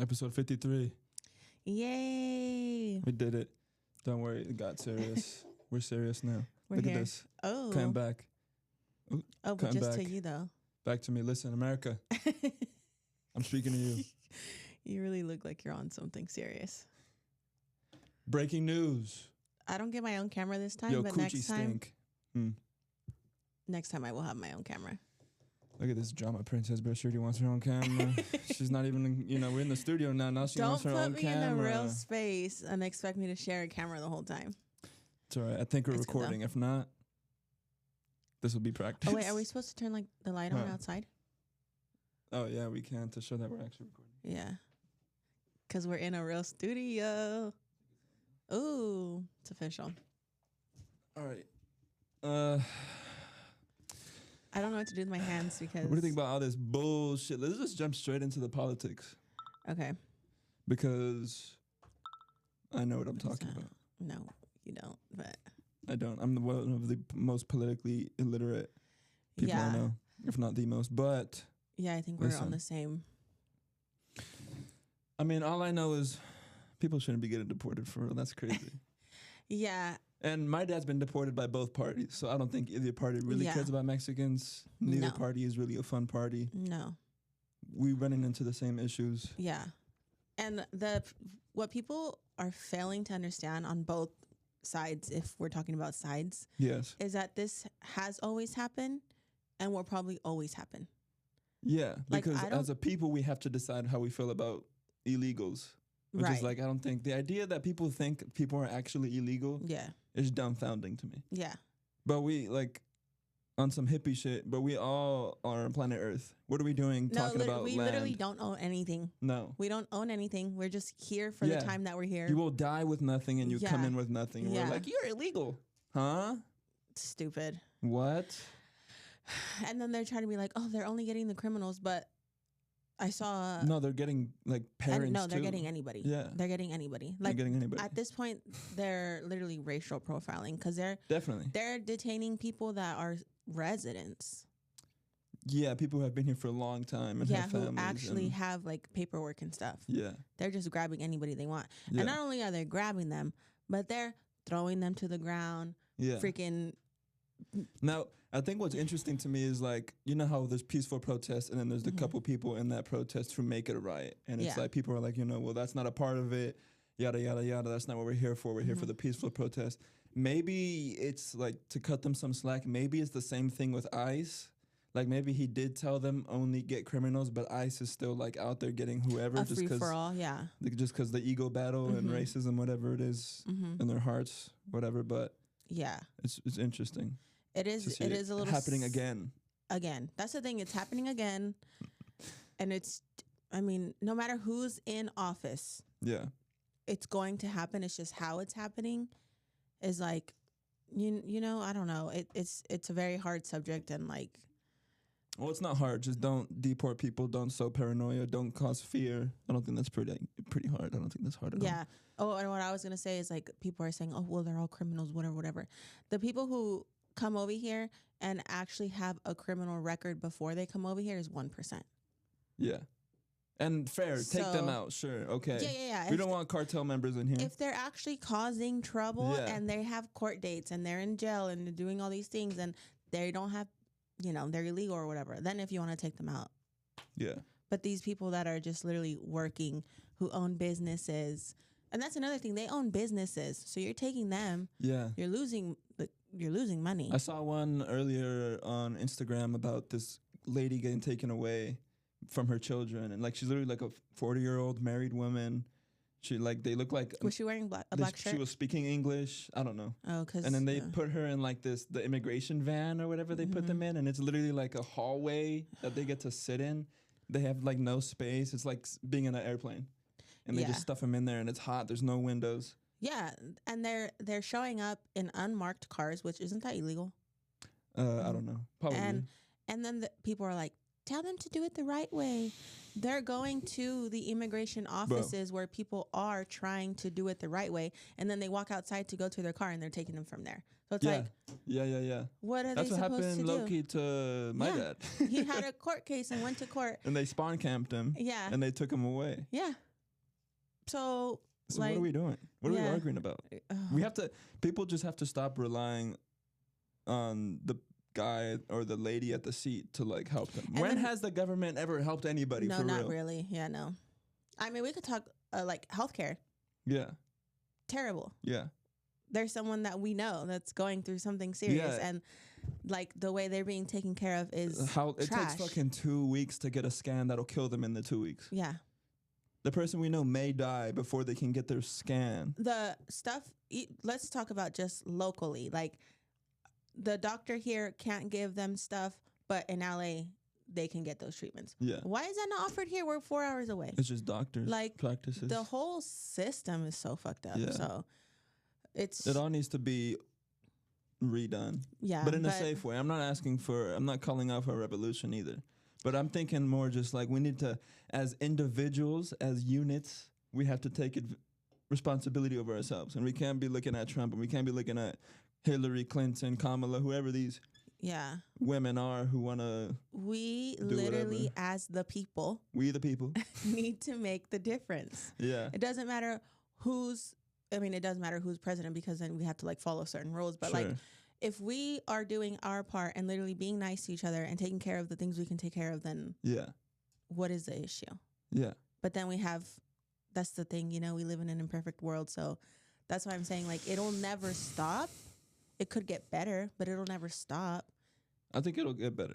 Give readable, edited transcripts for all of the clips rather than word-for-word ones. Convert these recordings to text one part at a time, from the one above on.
Episode 53. Yay. We did it. Don't worry, it got serious. We're serious now. We're Look here. at this. Oh. Coming back. Oh, but Coming just to back. you, though. Back to me. Listen, America. I'm speaking to you. You really look like you're on something serious. Breaking news. I don't get my own camera this time, Yo, but coochie stink. next time I will have my own camera. Look at this drama princess, bro. She already wants her own camera. She's not even, we're in the studio now. Now she Don't wants her put own me camera. in a real space and expect me to share a camera the whole time. It's all right. I think we're It's good, recording. If not, this will be practice. Oh, wait, are we supposed to turn like the light on Huh. outside? Oh, yeah, we can to show that we're actually recording. Yeah. Because we're in a real studio. Ooh, it's official. All right. I don't know what to do with my hands because... What do you think about all this bullshit? Let's just jump straight into the politics Okay. because I know what I'm talking about. No, you don't, but... I don't. I'm one of the most politically illiterate people I know, if not the most. But Yeah, I think we're Listen. on the same... I mean, all I know is people shouldn't be getting deported for real. That's crazy. Yeah. And my dad's been deported by both parties, so I don't think either party really Yeah. cares about Mexicans. Neither No. party is really a fun party. No. We running into the same issues. Yeah. And what people are failing to understand on both sides, if we're talking about sides, Yes. is that this has always happened and will probably always happen. Yeah, Like, because I don't- as a people, we have to decide how we feel about illegals. Which Right. is like, I don't think the idea that people think people are actually illegal Yeah. is dumbfounding to me. Yeah. But we like on some hippie shit, but we all are on planet Earth. What are we doing No, talking about we land? literally don't own anything. No. We don't own anything. We're just here for Yeah. the time that we're here. You will die with nothing and you Yeah. come in with nothing. And Yeah. we're like, you're illegal. Huh? Stupid. What? And then they're trying to be like, oh, they're only getting the criminals, but I saw... No, they're getting like parents no, they're too. getting anybody. Yeah. They're getting anybody. Like, getting anybody. At this point, they're literally racial profiling because Definitely. they're detaining people that are residents. Yeah, people who have been here for a long time and Yeah, have who families. actually and- have like paperwork and stuff. Yeah. They're just grabbing anybody they want. Yeah. And not only are they grabbing them, but they're throwing them to the ground. Yeah. Freaking Now, I think what's interesting to me is like, you know how there's peaceful protests and then there's the couple people in that protest who make it a riot. And it's Yeah. like people are like, well, that's not a part of it. Yada, yada, yada. That's not what we're here for. We're here for the peaceful protest. Maybe it's like to cut them some slack. Maybe it's the same thing with ICE. Like maybe he did tell them only get criminals, but ICE is still like out there getting whoever a just free because for all. Yeah. the ego battle and racism, whatever it is in their hearts, whatever. But Yeah. it's interesting. It to is. see It is a little happening again. Again. That's the thing. It's happening again. And no matter who's in office, Yeah. it's going to happen. It's just how it's happening is like, I don't know. It's a very hard subject and like, Well, it's not hard. Just don't deport people. Don't sow paranoia. Don't cause fear. I don't think that's pretty hard. I don't think that's hard at all. yeah. Oh, and what I was going to say is like, people are saying, oh, well, they're all criminals, whatever. The people who come over here and actually have a criminal record before they come over here is 1%. Yeah. And fair. Take So- them out. Sure. Okay. Yeah. We If don't want cartel members in here. If they're actually causing trouble Yeah. and they have court dates and they're in jail and they're doing all these things and they don't have, they're illegal or whatever, then if you want to take them out. Yeah. But these people that are just literally working, who own businesses, and that's another thing, they own businesses. So you're taking them, Yeah. you're losing money. I saw one earlier on Instagram about this lady getting taken away from her children. And like, she's literally like a 40-year-old married woman. She like, they look like Was she wearing a black shirt? she was speaking English. I don't know. Oh, because And then they put her in like the immigration van or whatever they put them in. And it's literally like a hallway that they get to sit in. They have like no space. It's like being in an airplane. And they Yeah. just stuff them in there and it's hot. There's no windows. yeah, and they're showing up in unmarked cars, which isn't that illegal? I don't know. Probably. And then people are like, tell them to do it the right way. They're going to the immigration offices where people are trying to do it the right way, and then they walk outside to go to their car and they're taking them from there. So it's like, yeah. what are That's they what supposed happened to do? low-key to my dad. He had a court case and went to court. And they spawn camped him. Yeah. And they took him away. Yeah. So So like, what are we doing? What are we yeah. arguing about? We have to. People just have to stop relying on the guy or the lady at the seat to like help them. And When then- has the government ever helped anybody no, for not real? really. Yeah, no. I mean, we could talk like healthcare. Yeah, Terrible. yeah, There's someone that we know that's going through something serious, Yeah. and like the way they're being taken care of is how it trash. takes fucking 2 weeks to get a scan that'll kill them in the 2 weeks. Yeah. The person we know may die before they can get their scan. The stuff, let's talk about just locally. Like the doctor here can't give them stuff, but in LA, they can get those treatments. Yeah, Why is that not offered here? We're 4 hours away. it's just doctors Like, practices. The whole system is so fucked up. Yeah. So it's, It all needs to be redone, yeah. but in a safe way. I'm not calling out for a revolution either. But I'm thinking more just like we need to, as individuals, as units, we have to take responsibility over ourselves. And we can't be looking at Trump and we can't be looking at Hillary Clinton, Kamala, whoever these Yeah. women are who want to, We Do literally, whatever. as the people, we the people. need to make the difference. Yeah. It doesn't matter it does matter who's president because then we have to like follow certain rules. But like, Sure. if we are doing our part and literally being nice to each other and taking care of the things we can take care of, then Yeah. what is the issue? Yeah. But then that's the thing, we live in an imperfect world. So that's why I'm saying like, it'll never stop. It could get better, but it'll never stop. I think it'll get better.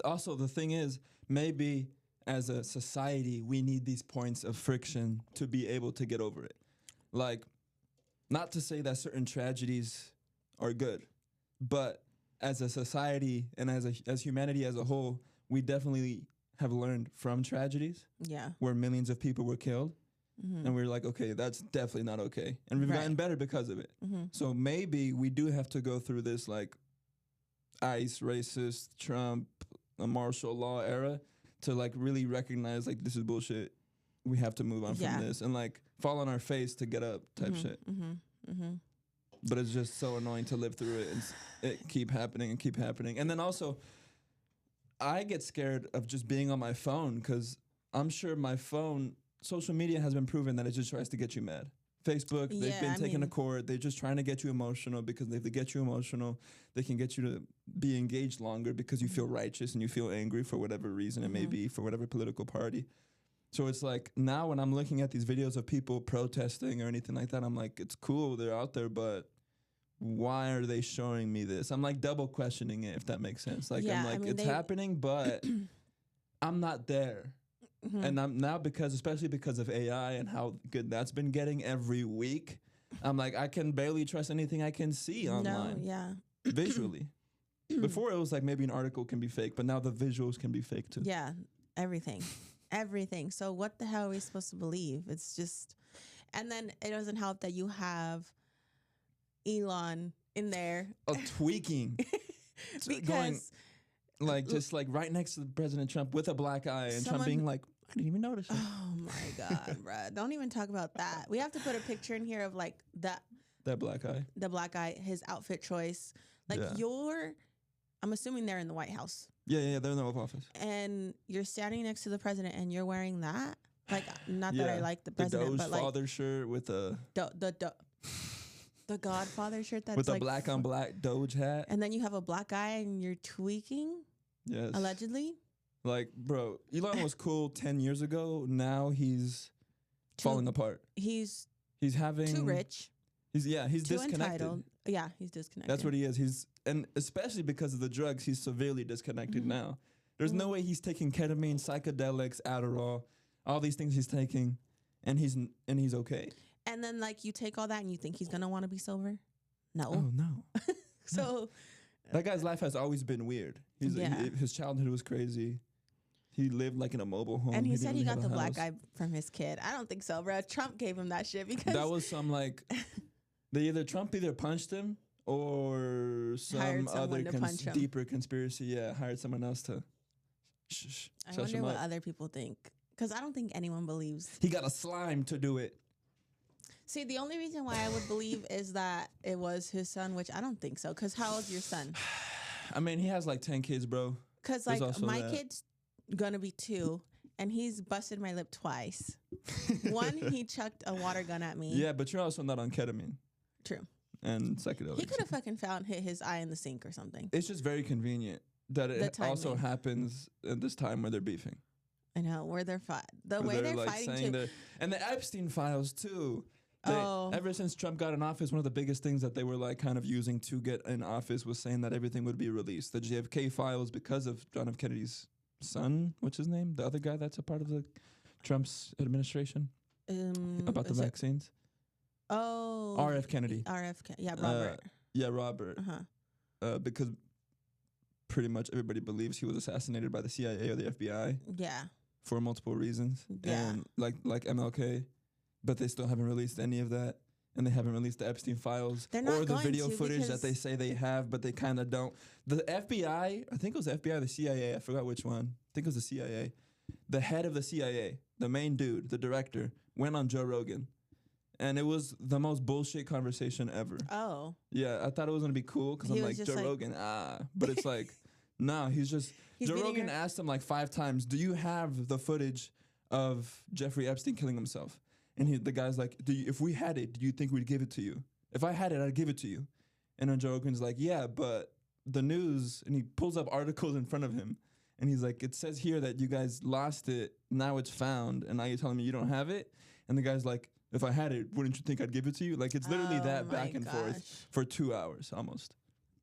Also, the thing is, maybe as a society, we need these points of friction to be able to get over it. Like, not to say that certain tragedies are good, but as a society and as humanity as a whole, we definitely have learned from tragedies Yeah. where millions of people were killed. Mm-hmm. And we're like, okay, that's definitely not okay. And we've gotten Right. better because of it. Mm-hmm. So maybe we do have to go through this like ICE, racist, Trump, a martial law era to like really recognize like this is bullshit. We have to move on Yeah. from this and like fall on our face to get up type shit. Mm-hmm. Mm-hmm. But it's just so annoying to live through it and it keep happening and keep happening. And then also, I get scared of just being on my phone because I'm sure my phone, social media has been proven that it just tries to get you mad. Facebook, they've Yeah, been I taken to mean- court. They're just trying to get you emotional because if they get you emotional, they can get you to be engaged longer because you feel righteous and you feel angry for whatever reason it may Mhm. be, for whatever political party. So it's like now when I'm looking at these videos of people protesting or anything like that, I'm like, it's cool, they're out there, but why are they showing me this? I'm like double questioning it, if that makes sense. Like Yeah, I'm I like, mean, it's they- happening, but I'm not there. Mm-hmm. And I'm now especially because of AI and how good that's been getting every week, I'm like, I can barely trust anything I can see online No, yeah. visually. Before it was like maybe an article can be fake, but now the visuals can be fake too. Yeah, everything. Everything. So what the hell are we supposed to believe? It's just, and then it doesn't help that you have Elon in there Tweaking. Going because like just like right next to President Trump with a black eye and Trump Someone- being like, I didn't even notice it. oh my God, bruh. Don't even talk about that. We have to put a picture in here of like That black eye. the black guy, his outfit choice. Like Yeah. I'm assuming they're in the White House Yeah, they're in the Oval Office. and you're standing next to the president and you're wearing that. Like, not that I Yeah. like the The president, Doge but like father shirt with a the Godfather shirt that's with like a black on black Doge hat. and then you have a black guy and you're tweaking Yes. allegedly. Like, bro, Elon was cool 10 years ago. Now he's falling apart. He's He's having too rich, He's too disconnected. entitled. Yeah, he's disconnected. That's what he is. And especially because of the drugs, he's severely disconnected Mhm. now. There's no way he's taking ketamine, psychedelics, Adderall, all these things he's taking, and he's okay. And then like you take all that and you think he's gonna want to be sober? No. Oh no. So That guy's life has always been weird. Yeah. His childhood was crazy. He lived like in a mobile home. and he didn't said he really got have the a black house. guy from his kid. I don't think so, bro. Trump gave him that shit because That was some like Trump either punched him or some Hired other someone to punch him. deeper conspiracy. Yeah, hired someone else to I shush wonder him what up. other people think because I don't think anyone believes. He got a slime to do it. See, the only reason why I would believe is that it was his son, which I don't think so. Because how old's your son? I mean, he has like 10 kids, bro. Because There's like also my that. kid's gonna be 2, and he's busted my lip twice One, he chucked a water gun at me. Yeah, but you're also not on ketamine. True. And psychedelics. He could have fucking hit his eye in the sink or something. It's just very convenient that it also happens at this time where they're beefing. I know, where they're the way they're like fighting too. And the Epstein files too. Ever since Trump got in office, one of the biggest things that they were like kind of using to get in office was saying that everything would be released. The JFK files, because of John F. Kennedy's son, what's his name? The other guy that's a part of the Trump's administration about the vaccines. R.F. Kennedy. Robert. Robert. Because pretty much everybody believes he was assassinated by the CIA or the FBI. Yeah. For multiple reasons. Yeah. And like MLK. But they still haven't released any of that. And they haven't released the Epstein files or the video footage that they say they have, but they kind of don't. The FBI, I think it was the FBI or the CIA, I forgot which one. I think it was the CIA. The head of the CIA, the main dude, the director, went on Joe Rogan. And it was the most bullshit conversation ever. Oh. Yeah, I thought it was going to be cool because I'm like, Joe Rogan, But it's like, no, Joe Rogan asked him like 5 times, do you have the footage of Jeffrey Epstein killing himself? And the guy's like, if we had it, do you think we'd give it to you? If I had it, I'd give it to you. And then Joe Rogan's like, yeah, but the news, and he pulls up articles in front of him. And he's like, it says here that you guys lost it. Now it's found. And now you're telling me you don't have it? And the guy's like, if I had it, wouldn't you think I'd give it to you? Like, it's literally that back and forth for 2 hours almost.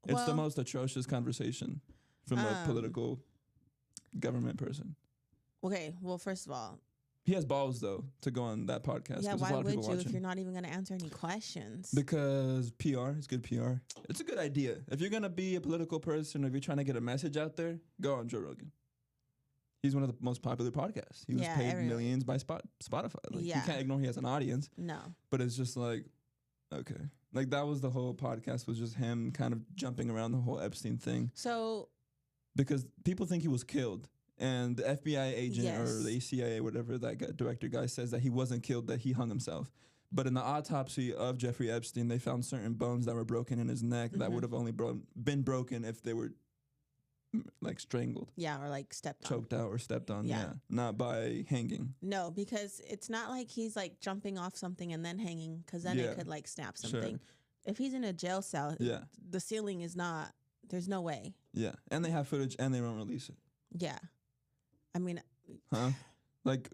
It's the most atrocious conversation from a political government person. Okay, well, first of all, he has balls, though, to go on that podcast. Yeah, why would you if you're not even going to answer any questions? Because PR is good PR. It's a good idea. If you're going to be a political person, if you're trying to get a message out there, go on Joe Rogan. He's one of the most popular podcasts. He was paid millions by Spotify. Like, you can't ignore he has an audience. No. But it's just like, okay. Like, that was the whole podcast, was just him kind of jumping around the whole Epstein thing. So. Because people think he was killed. And the FBI agent or the CIA, whatever that director guy says that he wasn't killed, that he hung himself. But in the autopsy of Jeffrey Epstein, they found certain bones that were broken in his neck that would have only been broken if they were like strangled. Yeah, or like choked out or stepped on. Yeah. Not by hanging. No, because it's not like he's like jumping off something and then hanging, because then it could like snap something. Sure. If he's in a jail cell, the ceiling is not, there's no way. Yeah. And they have footage and they won't release it. Yeah. I mean, like,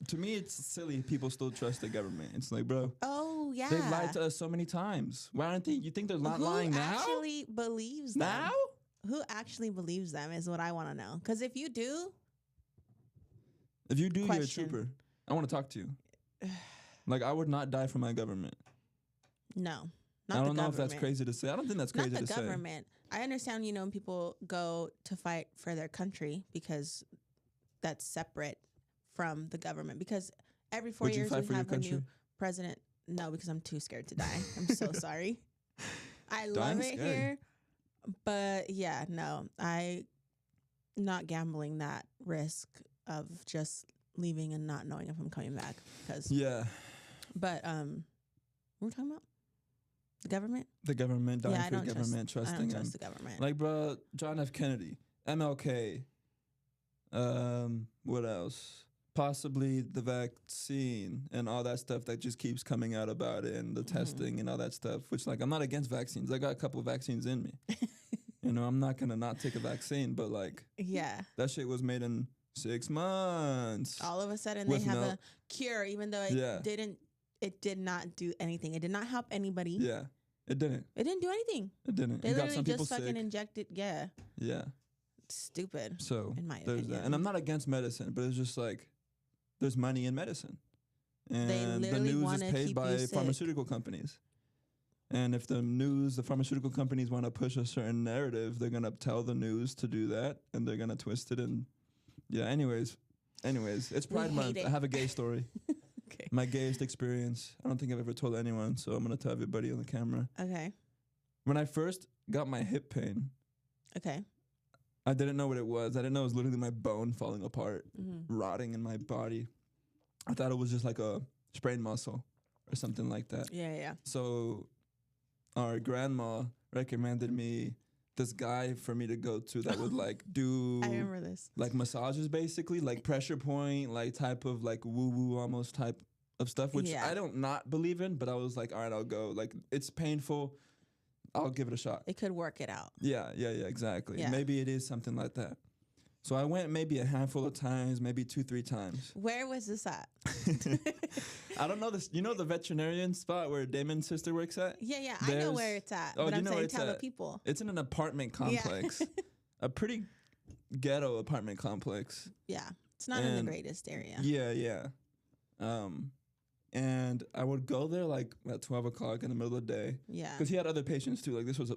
to me, it's silly people still trust the government. It's like, bro. Oh, yeah. They've lied to us so many times. Why aren't they? You think they're not lying now? Who actually believes them? Now? Who actually believes them is what I want to know. Because if you do. You're a trooper. I want to talk to you. Like, I would not die for my government. No. I don't know if that's crazy to say. I don't think that's crazy to say. Not the government. I understand, people go to fight for their country because that's separate from the government. Because every 4 years we have a new president. No, because I'm too scared to die. I'm so sorry. I love it here. But yeah, no, I'm not gambling that risk of just leaving and not knowing if I'm coming back. But we're talking about the government? The government, dying for the government, trusting I don't trust the government. Like, bro, John F. Kennedy, MLK, what else? Possibly the vaccine and all that stuff that just keeps coming out about it, and the testing and all that stuff, which, like, I'm not against vaccines. I got a couple of vaccines in me. I'm not going to not take a vaccine, but, like, that shit was made in 6 months. All of a sudden they have a cure, even though it did not do anything. It did not help anybody. Yeah, it didn't. It didn't do anything. It didn't. They literally just fucking injected. Yeah. Yeah. Stupid. So in my opinion. That. And I'm not against medicine, but it's just like there's money in medicine, and the news is paid by pharmaceutical companies. And if the pharmaceutical companies want to push a certain narrative, they're gonna tell the news to do that, and they're gonna twist it. And anyways, it's Pride Month. I have a gay story. Okay. My gayest experience. I don't think I've ever told anyone, so I'm gonna tell everybody on the camera. Okay. When I first got my hip pain. Okay. I didn't know what it was. I didn't know it was literally my bone falling apart, rotting in my body. I thought it was just like a sprained muscle or something like that. Yeah. So our grandma recommended me this guy for me to go to that would like do I remember this. like massages, basically like pressure point, like type of like woo woo almost type of stuff, which Yeah. I don't not believe in, but I was like, all right, I'll go. Like it's painful, I'll give it a shot. It could work it out. Yeah, exactly. Yeah. Maybe it is something like that. So I went maybe a handful of times, maybe 2-3 times. Where was this at? I don't know this. You know the veterinarian spot where Damon's sister works at? Yeah, I know There's- where it's at. Oh, but you I'm know where saying it's tell the at. people. It's in an apartment Yeah. complex, a pretty ghetto apartment complex. Yeah. It's not in the And- greatest area. Yeah. And I would go there like at 12 o'clock in the middle of the day Yeah. because he had other patients too. Like this was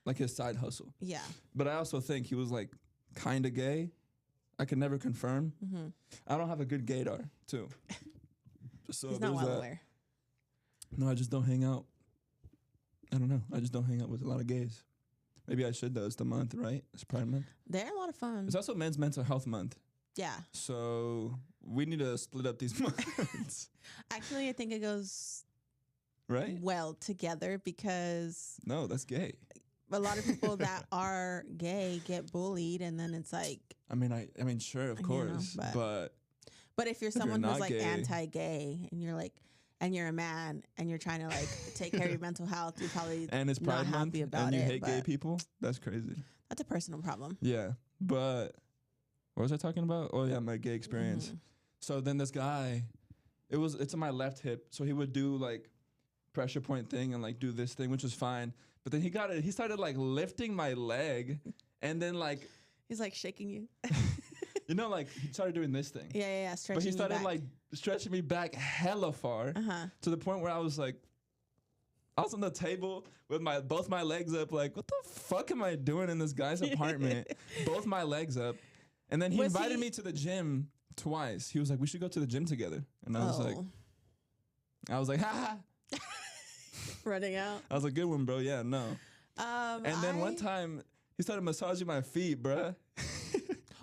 like his side hustle. Yeah. But I also think he was like kind of gay. I could never confirm. Mm-hmm. I don't have a good gaydar too. So He's not there's well that. aware. No, I just don't hang out. I don't know. I just don't hang out with a lot of gays. Maybe I should though. It's the month, right? It's Pride Month. They're a lot of fun. It's also Men's Mental Health Month. Yeah. So we need to split up these months, Actually, I think it goes right? well together because No, that's gay. a lot of people that are gay get bullied, and then it's like, I mean, sure, of You know, course, but if you're you're someone who's not like gay- anti-gay and you're like, and you're a man and you're trying to like take care of your mental health, you're probably and it's not Pride Month, happy about and you it. hate gay but people. That's crazy. that's a personal problem. Yeah, but what was I talking about? Oh yeah, my gay experience. Mhm. So then this guy, it's on my left hip. So he would do like pressure point thing and like do this thing, which was fine. But then he started like lifting my leg, and then like He's like shaking you. like he started doing this thing. Yeah. Stretching But he you started back. like stretching me back hella far to the point where I was like, I was on the table with both my legs up, like, what the fuck am I doing in this guy's apartment? Both my legs up. And then he Was invited he- me to the gym twice. He was like, we should go to the gym together. And I was like, ha ha. Running out. I was like, good one, bro. Yeah, no. And then one I- time he started massaging my feet, bruh.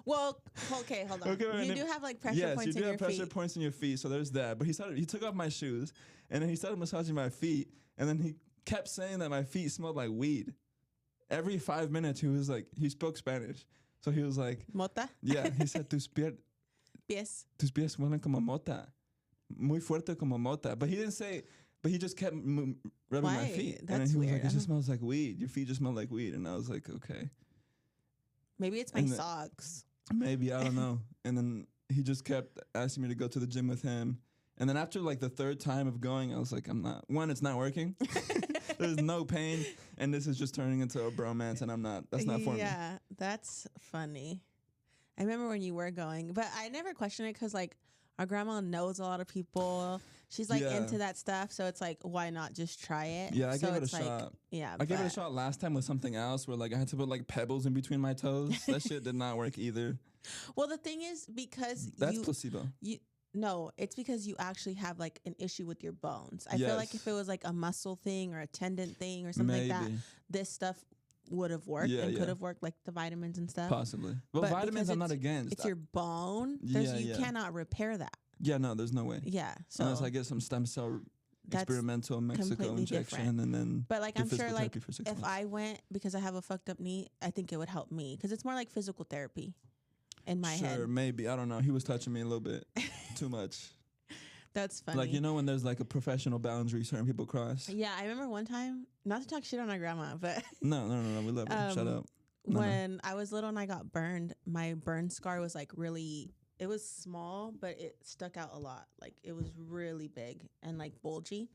Well, okay, hold on. Okay, and you then- do have like pressure Yes, points you do in your have pressure feet. points in your feet, so there's that. But he took off my shoes, and then he started massaging my feet, and then he kept saying that my feet smelled like weed. Every 5 minutes, he spoke Spanish, so he was like, Mota? yeah, he said tus pies huelen como mota, muy fuerte como mota. But he didn't say. But he just kept rubbing my Why? feet, and That's then he was weird. like, "It just smells like weed. Your feet just smell like weed." And I was like, "Okay, Maybe it's my And the- socks. maybe I don't know." And then he just kept asking me to go to the gym with him. And then after like the third time of going, I was like, "I'm not. One, it's not working. There's no pain, and this is just turning into a bromance, and I'm not. That's not for me." Yeah, that's funny. I remember when you were going, but I never questioned it because like our grandma knows a lot of people. She's like Yeah. into that stuff, so it's like, why not just try it? Yeah, I so gave it a it's like, shot. Yeah, I gave it a but- shot last time with something else where like I had to put like pebbles in between my toes. That shit did not work either. Well, the thing is because That's placebo. No, it's because you actually have like an issue with your bones. I feel like Yes. if it was like a muscle thing or a tendon thing or something like that, this stuff would have worked Yeah, and yeah. could have worked, like the vitamins and stuff. Possibly. Well, But vitamins because I'm not against. It's your bone. Yeah, You yeah. cannot repair that. Yeah, no, there's no way. Yeah. So Unless I get some stem cell that's experimental Mexico completely injection different. and then But like do I'm sure physical like therapy for 6 if months. I went because I have a fucked up knee, I think it would help me because it's more like physical therapy in my sure, head. maybe. I don't know. He was touching me a little bit too much. That's funny. Like, you know when there's like a professional boundary certain people cross? Yeah, I remember one time, not to talk shit on our grandma, but No, we love her. Shut up. No. when I was little and I got burned, my burn scar was like really, it was small, but it stuck out a lot. Like it was really big and like bulgy.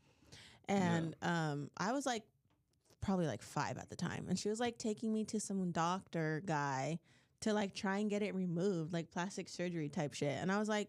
And I was like probably like 5 at the time. And she was like taking me to some doctor guy to like try and get it removed, like plastic surgery type shit. And I was like,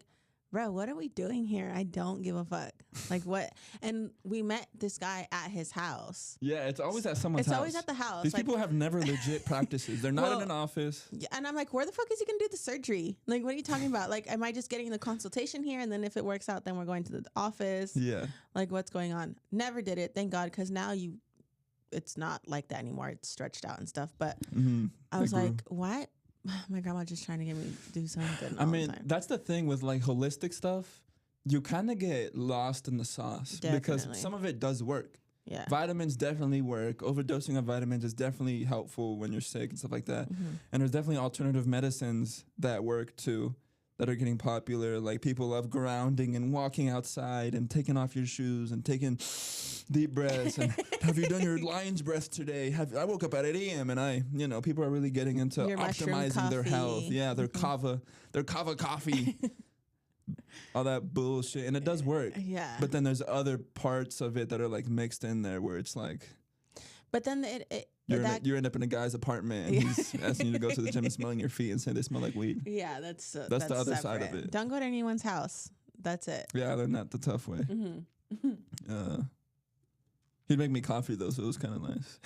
bro, what are we doing here? I don't give a fuck. Like what? And we met this guy at his house. Yeah, it's always at someone's It's house. always at the house. These like, people have never legit practices. They're not Well, in an office. yeah, and I'm like, where the fuck is he gonna do the surgery? Like, what are you talking about? Like, am I just getting the consultation here, and then if it works out, then we're going to the office? Yeah. Like, what's going on? Never did it, thank God, because now it's not like that anymore. It's stretched out and stuff. But Mm-hmm. I was like, what? My grandma just trying to get me to do something. I all mean, the time. that's the thing with like holistic stuff. You kind of get lost in the sauce because Definitely. some of it does work. Yeah. Vitamins definitely work. Overdosing of vitamins is definitely helpful when you're sick and stuff like that. And there's definitely alternative medicines that work too, that are getting popular. Like people love grounding and walking outside and taking off your shoes and taking deep breaths. And have you done your lion's breath today? I woke up at 8 a.m. and people are really getting into Your mushroom optimizing their health. coffee. Yeah, their kava coffee. All that bullshit, and it does work. Yeah. But then there's other parts of it that are like mixed in there where it's like But then you end up in a guy's apartment and he's asking you to go to the gym and smelling your feet and say they smell like weed. Yeah, that's the other side of it. Don't go to anyone's house. That's it. Yeah, I learned that the tough way. He'd make me coffee though, so it was kind of nice.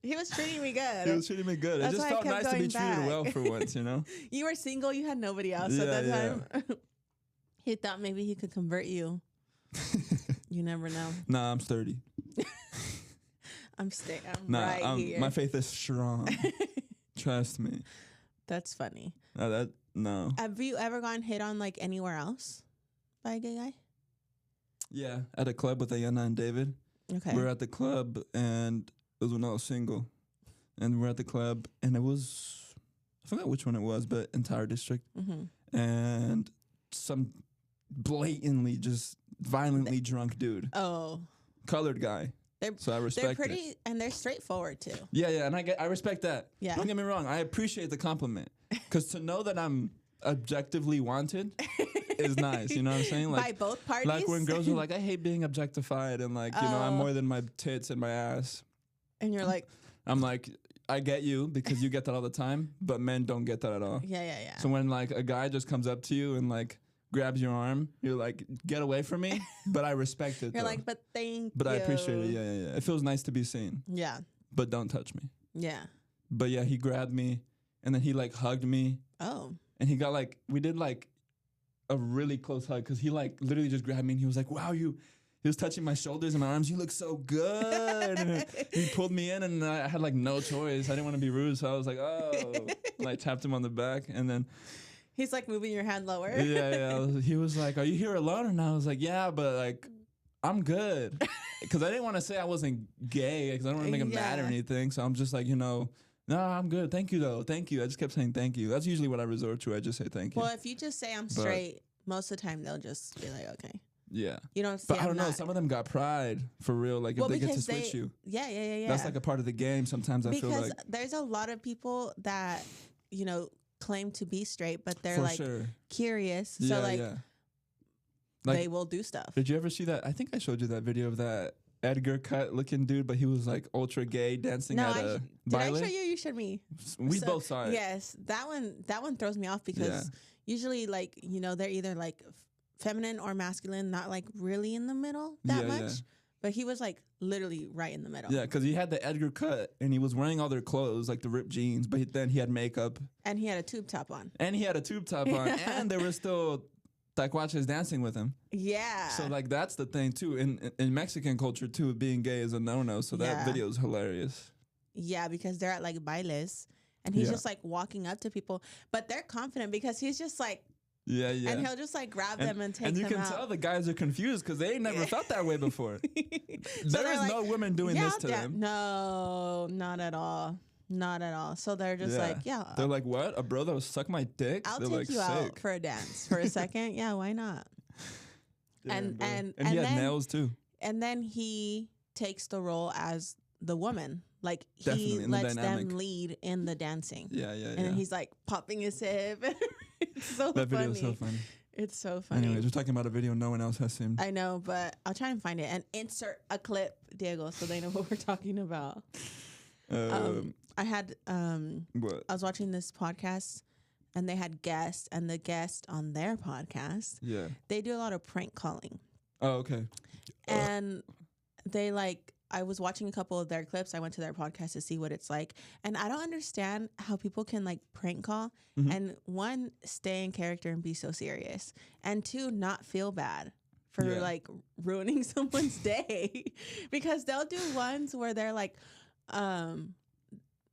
He was treating me good. He was treating me good. That's It just why I felt kept nice to be going treated back. well for once, You were single. You had nobody else Yeah, at that time. He thought maybe he could convert you. You never know. Nah, I'm sturdy. I'm right here. My faith is strong. Trust me. That's funny. No. Have you ever gone hit on like anywhere else by a gay guy? Yeah, at a club with Ayana and David. Okay. We were at the club, and it was when I was single. And we're at the club, and it was, I forgot which one it was, but entire district. And some blatantly just violently drunk dude. Oh. Colored guy. So I respect They're pretty, it. and they're straightforward too. Yeah, and I respect that. Yeah. Don't get me wrong. I appreciate the compliment. Because to know that I'm objectively wanted is nice. You know what I'm saying? By both parties? Like when girls are like, I hate being objectified, and like, I'm more than my tits and my ass. And you're like, I'm like, I get you because you get that all the time, but men don't get that at all. Yeah. So when like a guy just comes up to you and like grabs your arm, you're like, get away from me. But I respect it. You're though. like, but thank But you. I appreciate it. Yeah. It feels nice to be seen. Yeah. But don't touch me. Yeah. But yeah, he grabbed me and then he like hugged me. Oh. And he got like, we did like a really close hug because he like literally just grabbed me and he was like, wow, he was touching my shoulders and my arms. You look so good. And he pulled me in and I had like no choice. I didn't want to be rude. So I was like, oh, and I tapped him on the back and then. He's like moving your hand lower. Yeah. He was like, are you here alone? And I was like, yeah, but like, I'm good. Because I didn't want to say I wasn't gay because I don't want to make him mad or anything. So I'm just like, no, I'm good. Thank you, though. Thank you. I just kept saying thank you. That's usually what I resort to. I just say thank you. Well, if you just say I'm straight, most of the time they'll just be like, okay. Yeah. You don't say But I don't know. Some of them got pride for real. Like if they get to switch you. Yeah. That's like a part of the game. Sometimes I feel like. Because there's a lot of people that, claim to be straight, but they're for like sure. curious. Yeah, So like Like, they will do stuff. Did you ever see that? I think I showed you that video of that Edgar Cut looking dude, but he was like ultra gay dancing at a baile. Did I show you? You showed me. We both saw it. Yes, that one throws me off because usually like they're either like feminine or masculine, not like really in the middle that much. Yeah. But he was like literally right in the middle. Yeah, because he had the Edgar Cut and he was wearing all their clothes, like the ripped jeans, but then he had makeup. And he had a tube top on. And there were still tacuaches dancing with him. Yeah. So like that's the thing too. In Mexican culture too, being gay is a no-no. So that video is hilarious. Yeah, because they're at like bailes and he's just like walking up to people, but they're confident because he's just like. Yeah. And he'll just like grab them and take them out. And you can tell the guys are confused because they ain't never felt that way before. There is no women doing this to them. No, not at all. Not at all. So they're just like, They're like, what? A bro that will suck my dick? I'll They're take like, you out for a dance for a second. Yeah, why not? And he had nails too. And then he takes the role as the woman. Like Definitely, he lets them lead in the dancing. Yeah. And he's like popping his hip. It's so that funny. video is so funny. It's so funny. Anyways, we're talking about a video no one else has seen. I know, but I'll try and find it and insert a clip, Diego, so they know what we're talking about. I had what? I was watching this podcast and they had guests, and the guest on their podcast, they do a lot of prank calling. Oh, okay. And they I was watching a couple of their clips. I went to their podcast to see what it's like. And I don't understand how people can prank call and one, stay in character and be so serious. And two, not feel bad for ruining someone's day. Because they'll do ones where they're like,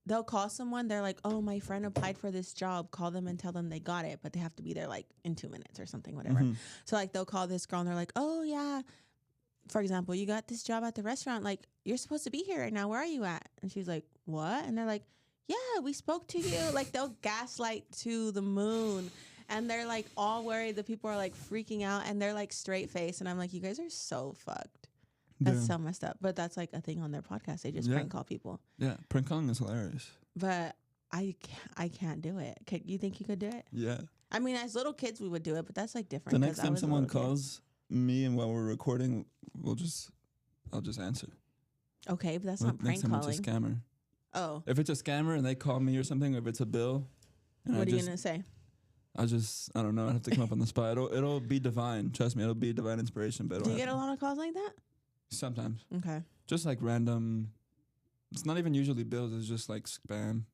they'll call someone. They're like, oh, my friend applied for this job. Call them and tell them they got it. But they have to be there in 2 minutes or something, whatever. So they'll call this girl and they're like, oh, yeah. for example, you got this job at the restaurant. Like, you're supposed to be here right now. Where are you at? And she's like, what? And they're like, yeah, we spoke to you. Like, they'll gaslight to the moon. And they're like all worried. The people are like freaking out and they're like straight face. And I'm like, you guys are so fucked. That's so messed up. But that's like a thing on their podcast. They just prank call people. Yeah, prank calling is hilarious. But I can't do it. You think you could do it? Yeah. I mean, as little kids, we would do it, but that's like different. The next time someone calls me and while we're recording, I'll just answer. Okay, but that's not prank calling. Next time it's a scammer. Oh. If it's a scammer and they call me or something, or if it's a bill. What are you gonna say? I don't know. I have to come up on the spot. It'll be divine. Trust me, it'll be divine inspiration. But do you get a lot of calls like that? Sometimes. Okay. Just like random. It's not even usually bills. It's just like spam.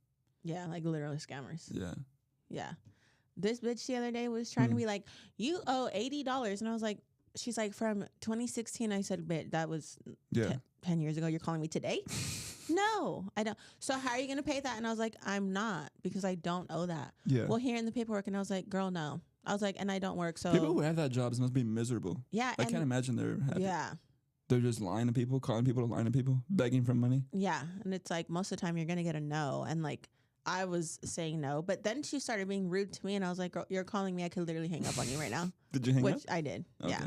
Yeah, like literally scammers. Yeah. Yeah. This bitch the other day was trying to be like, you owe $80. And I was like, she's like, from 2016. I said, bitch, that was 10 years ago. You're calling me today? No, I don't. So how are you going to pay that? And I was like, I'm not, because I don't owe that. Yeah. Well, here in the paperwork. And I was like, girl, no. I was like, and I don't work. So people who have that jobs must be miserable. Yeah. I can't imagine they're happy. Yeah. They're just lying to people, calling people to lie to people, begging for money. Yeah. And it's like most of the time you're going to get a no. And like, I was saying no, but then she started being rude to me, and I was like, girl, you're calling me. I could literally hang up on you right now. Did you hang up? Which I did. Okay. Yeah.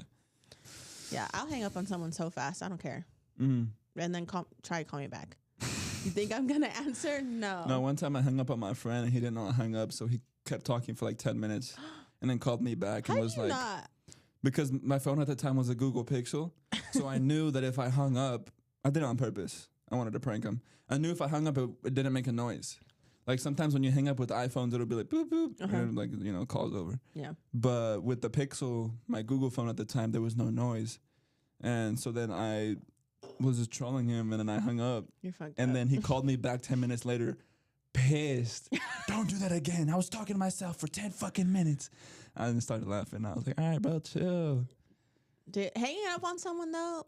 Yeah. I'll hang up on someone so fast. I don't care. Mm-hmm. And then try to call me back. You think I'm going to answer? No. No, one time I hung up on my friend, and he didn't know I hung up, so he kept talking for like 10 minutes and then called me back and was like, not? Because my phone at the time was a Google Pixel, so I knew that if I hung up, I did it on purpose. I wanted to prank him. I knew if I hung up, it didn't make a noise. Like sometimes when you hang up with iPhones, it'll be like boop boop, and like call's over. Yeah. But with the Pixel, my Google phone at the time, there was no noise, and so then I was just trolling him, and then I hung up. You're fucked and up. Then he called me back 10 minutes later, pissed. Don't do that again. I was talking to myself for 10 fucking minutes. I then started laughing. I was like, all right, bro, chill. Dude, hanging up on someone though,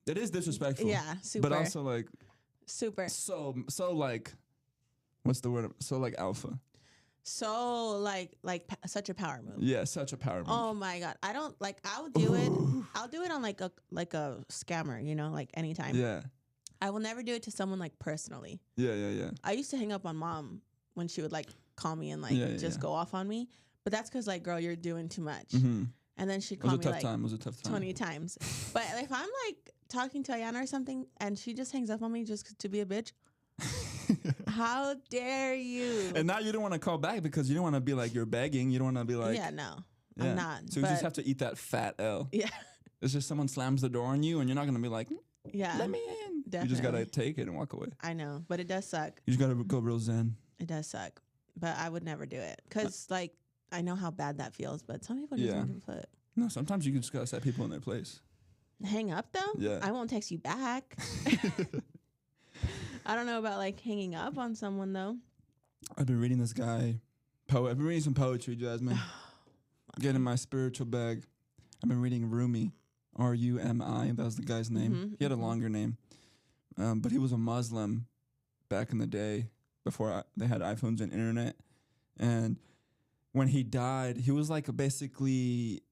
it is disrespectful. Yeah, super. But also like super. So like. What's the word? So like alpha. So like such a power move. Yeah, such a power move. Oh my god, I don't like. I'll do it. I'll do it on like a scammer. Like anytime. Yeah. I will never do it to someone like personally. Yeah. I used to hang up on mom when she would like call me and like go off on me. But that's because like, girl, you're doing too much. Mm-hmm. And then she'd call me like it was a tough time. 20 times. But if I'm like talking to Ayana or something and she just hangs up on me just to be a bitch. How dare you? And now you don't want to call back because you don't want to be like you're begging. You don't want to be like, I'm not. So you just have to eat that fat L. Yeah. It's just someone slams the door on you and you're not going to be like, let me in. Definitely. You just got to take it and walk away. I know, but it does suck. You just got to go real zen. It does suck. But I would never do it because like I know how bad that feels, but some people just don't give a fuck. No, sometimes you just got to set people in their place. Hang up though? Yeah. I won't text you back. I don't know about like hanging up on someone though. I've been reading this guy poet. I've been reading some poetry, Jasmine. Getting my spiritual bag. I've been reading Rumi, R-U-M-I. That was the guy's name. Mm-hmm. He had a longer name, but he was a Muslim back in the day before they had iPhones and internet. And when he died, he was like basically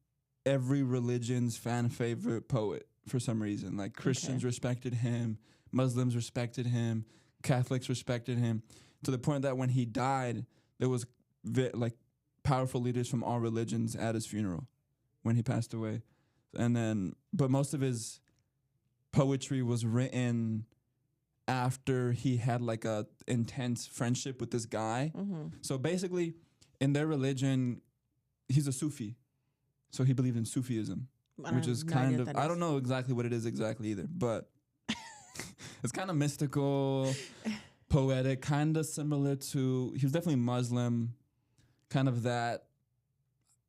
every religion's fan favorite poet for some reason. Like Christians respected him. Muslims respected him, Catholics respected him, to the point that when he died, there was like powerful leaders from all religions at his funeral when he passed away. And then, but most of his poetry was written after he had like a intense friendship with this guy. Mm-hmm. So basically, in their religion, he's a Sufi. So he believed in Sufism, which is kind of, I don't know exactly what it is exactly either, but it's kind of mystical, poetic, kind of similar to, he was definitely Muslim, kind of that,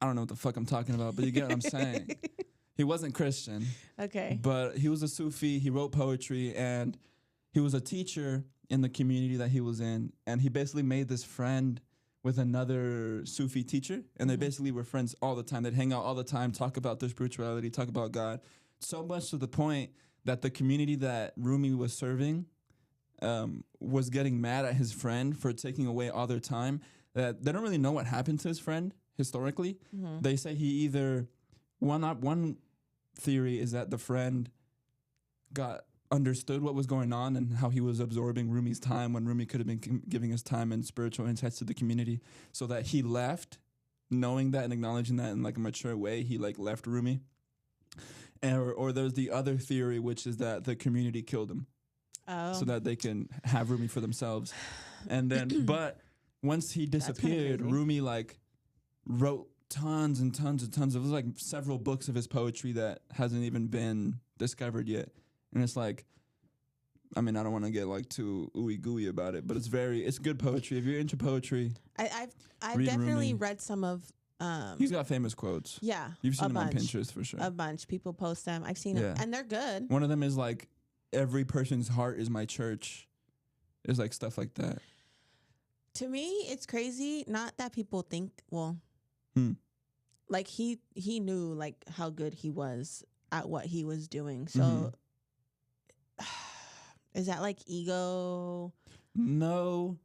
I don't know what the fuck I'm talking about, but you get what I'm saying. He wasn't Christian. Okay. But he was a Sufi, he wrote poetry, and he was a teacher in the community that he was in, and he basically made this friend with another Sufi teacher, and they basically were friends all the time. They'd hang out all the time, talk about their spirituality, talk about God, so much to the point that the community that Rumi was serving was getting mad at his friend for taking away all their time. They don't really know what happened to his friend historically. Mm-hmm. They say he either one theory is that the friend understood what was going on and how he was absorbing Rumi's time when Rumi could have been giving his time and spiritual insights to the community, so that he left knowing that and acknowledging that in like a mature way. He like left Rumi. Or there's the other theory, which is that the community killed him so that they can have Rumi for themselves. And then, but once he disappeared, Rumi like wrote tons and tons and tons of, it was like several books of his poetry that hasn't even been discovered yet. And it's like, I mean, I don't want to get like too ooey gooey about it, but it's good poetry. If you're into poetry, I've definitely read some of. He's got famous quotes. Yeah, you've seen them on Pinterest for sure. A bunch. People post them. I've seen them, and they're good. One of them is like, "Every person's heart is my church." It's like stuff like that. To me, it's crazy. Not that people think. Well, like he knew like how good he was at what he was doing. So, is that like ego? No,